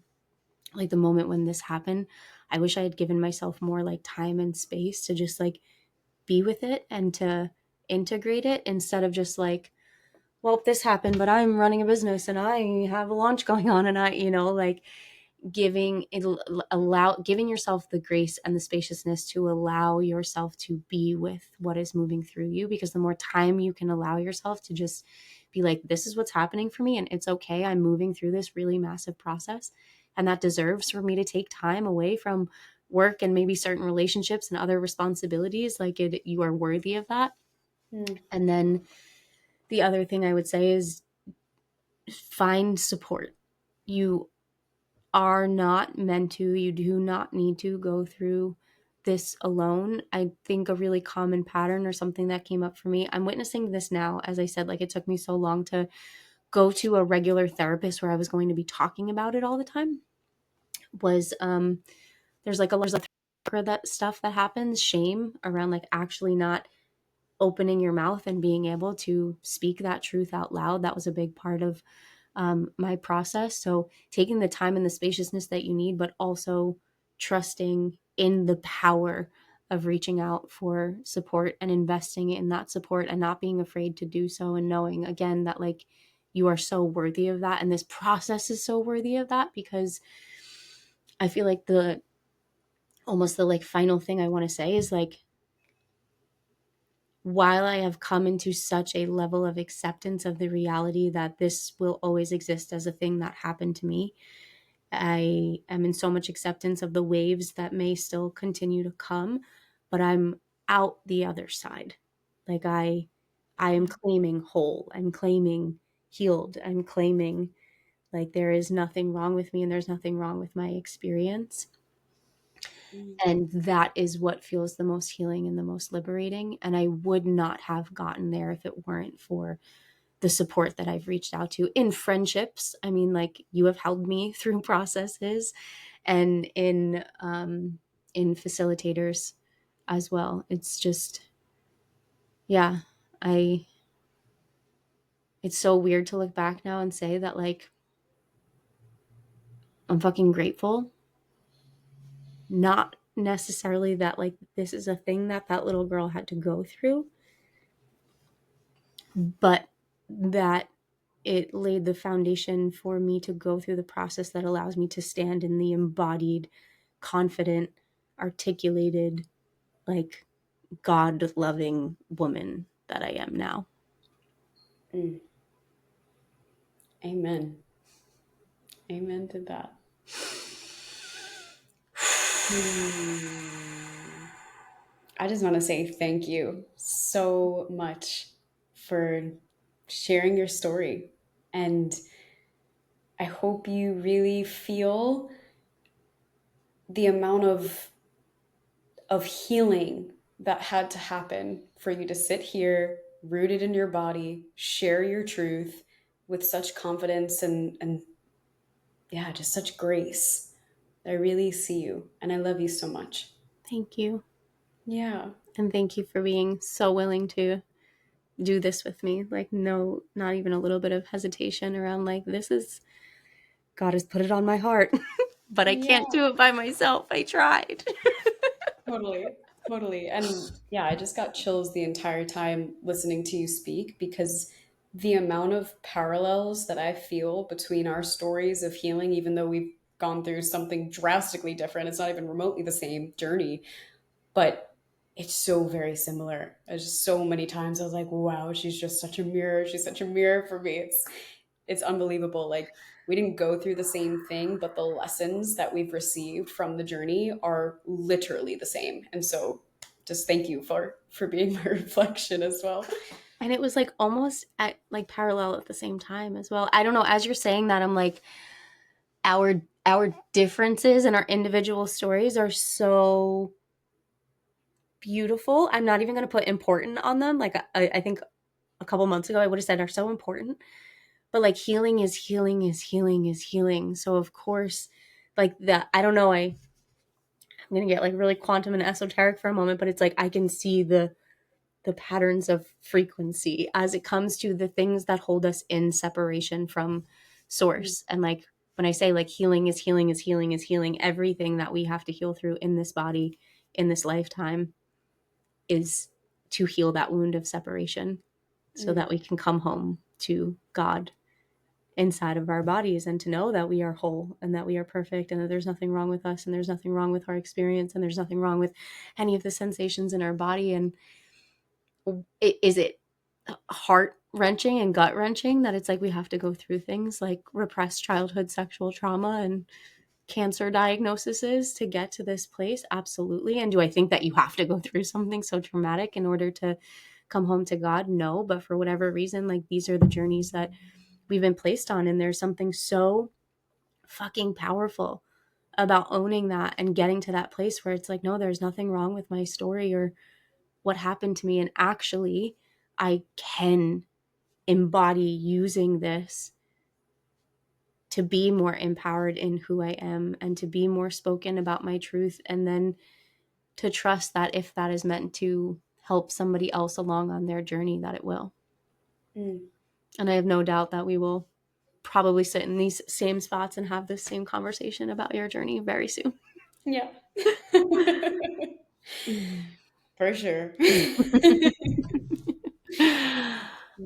like the moment when this happened, I wish I had given myself more like time and space to just like be with it and to integrate it instead of just like, well, this happened, but I'm running a business and I have a launch going on and I, you know, like giving it allow giving yourself the grace and the spaciousness to allow yourself to be with what is moving through you, because the more time you can allow yourself to just be like, this is what's happening for me and it's okay, I'm moving through this really massive process and that deserves for me to take time away from work and maybe certain relationships and other responsibilities, like it, you are worthy of that. Mm. And then the other thing I would say is find support. You are not meant to, you do not need to go through this alone. I think a really common pattern or something that came up for me, I'm witnessing this now. As I said, like it took me so long to go to a regular therapist where I was going to be talking about it all the time. was there's like a lot of that stuff that happens, shame around like actually not opening your mouth and being able to speak that truth out loud. That was a big part of my process. So taking the time and the spaciousness that you need, but also trusting in the power of reaching out for support and investing in that support and not being afraid to do so, and knowing again that like you are so worthy of that, and this process is so worthy of that. Because I feel like the almost the like final thing I want to say is like, while I have come into such a level of acceptance of the reality that this will always exist as a thing that happened to me, I am in so much acceptance of the waves that may still continue to come, but I'm out the other side. Like I am Yeah. claiming whole. I'm claiming healed. I'm claiming like there is nothing wrong with me and there's nothing wrong with my experience. Mm. And that is what feels the most healing and the most liberating. And I would not have gotten there if it weren't for the support that I've reached out to in friendships. I mean, like you have held me through processes, and in facilitators as well. It's just, yeah, I it's so weird to look back now and say that like I'm fucking grateful. Not necessarily that like this is a thing that that little girl had to go through, but that it laid the foundation for me to go through the process that allows me to stand in the embodied, confident, articulated, like God loving woman that I am now. Mm. Amen. Amen to that. Hmm. I just want to say thank you so much for sharing your story. And I hope you really feel the amount of healing that had to happen for you to sit here rooted in your body, share your truth with such confidence and yeah, just such grace. I really see you and I love you so much. Thank you. Yeah. And thank you for being so willing to do this with me. Like, no, not even a little bit of hesitation around, like, this is, God has put it on my heart, but I Yeah. can't do it by myself. I tried. Totally, totally. And yeah, I just got chills the entire time listening to you speak because the amount of parallels that I feel between our stories of healing, even though we've gone through something drastically different, it's not even remotely the same journey, but it's so very similar. There's just so many times I was like, wow, she's just such a mirror. She's such a mirror for me. It's unbelievable. Like we didn't go through the same thing, but the lessons that we've received from the journey are literally the same. And so just thank you for being my reflection as well. And it was like almost at like parallel at the same time as well. I don't know. As you're saying that, I'm like, our differences and our individual stories are so beautiful. I'm not even going to put important on them. Like I think a couple months ago I would have said are so important, but like healing is healing is healing is healing. So of course, like that, I don't know. I'm gonna get like really quantum and esoteric for a moment, but it's like I can see the patterns of frequency as it comes to the things that hold us in separation from Mm, source. And like when I say like healing is healing is healing is healing, everything that we have to heal through in this body in this lifetime is to heal that wound of separation so mm, that we can come home to God inside of our bodies, and to know that we are whole and that we are perfect and that there's nothing wrong with us and there's nothing wrong with our experience and there's nothing wrong with any of the sensations in our body. And is it heart wrenching and gut wrenching that it's like we have to go through things like repressed childhood sexual trauma and cancer diagnoses to get to this place? Absolutely. And do I think that you have to go through something so traumatic in order to come home to God? No. But for whatever reason, like these are the journeys that we've been placed on. And there's something so fucking powerful about owning that and getting to that place where it's like, no, there's nothing wrong with my story or what happened to me. And actually, I can embody using this to be more empowered in who I am and to be more spoken about my truth, and then to trust that if that is meant to help somebody else along on their journey, that it will. Mm. And I have no doubt that we will probably sit in these same spots and have this same conversation about your journey very soon. Yeah. Mm. For sure. Mm.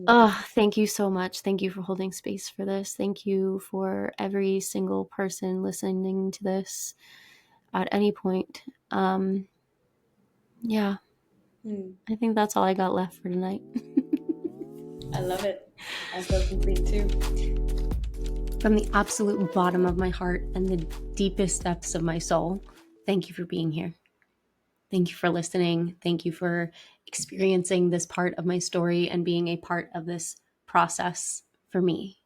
Oh, thank you so much. Thank you for holding space for this. Thank you for every single person listening to this at any point. Yeah, Mm. I think that's all I got left for tonight. I love it. I feel complete too. From the absolute bottom of my heart and the deepest depths of my soul, thank you for being here. Thank you for listening. Thank you for experiencing this part of my story and being a part of this process for me.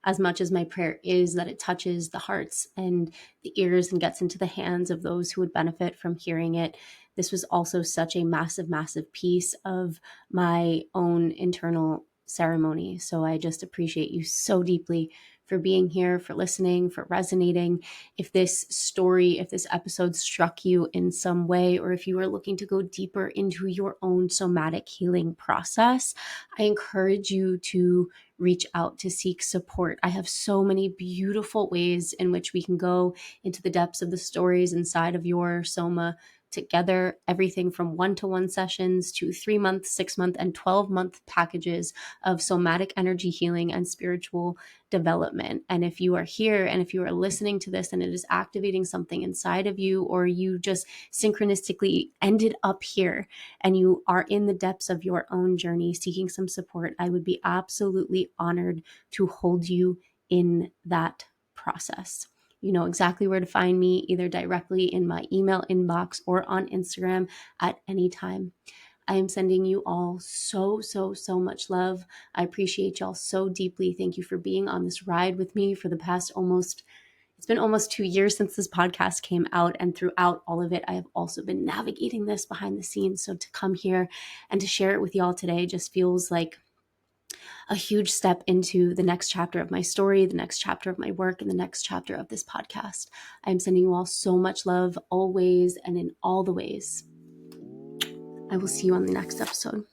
As much as my prayer is that it touches the hearts and the ears and gets into the hands of those who would benefit from hearing it, this was also such a massive, massive piece of my own internal ceremony. So I just appreciate you so deeply for being here, for listening, for resonating. If this story, if this episode struck you in some way, or if you are looking to go deeper into your own somatic healing process, I encourage you to reach out to seek support. I have so many beautiful ways in which we can go into the depths of the stories inside of your soma together, everything from 1-to-1 sessions to 3-month, 6-month, and 12-month packages of somatic energy healing and spiritual development. And if you are here and if you are listening to this and it is activating something inside of you, or you just synchronistically ended up here and you are in the depths of your own journey seeking some support, I would be absolutely honored to hold you in that process. You know exactly where to find me, either directly in my email inbox or on Instagram at any time. I am sending you all so, so, so much love. I appreciate y'all so deeply. Thank you for being on this ride with me for the past it's been almost 2 years since this podcast came out. And throughout all of it, I have also been navigating this behind the scenes. So to come here and to share it with y'all today just feels like a huge step into the next chapter of my story, the next chapter of my work, and the next chapter of this podcast. I am sending you all so much love always and in all the ways. I will see you on the next episode.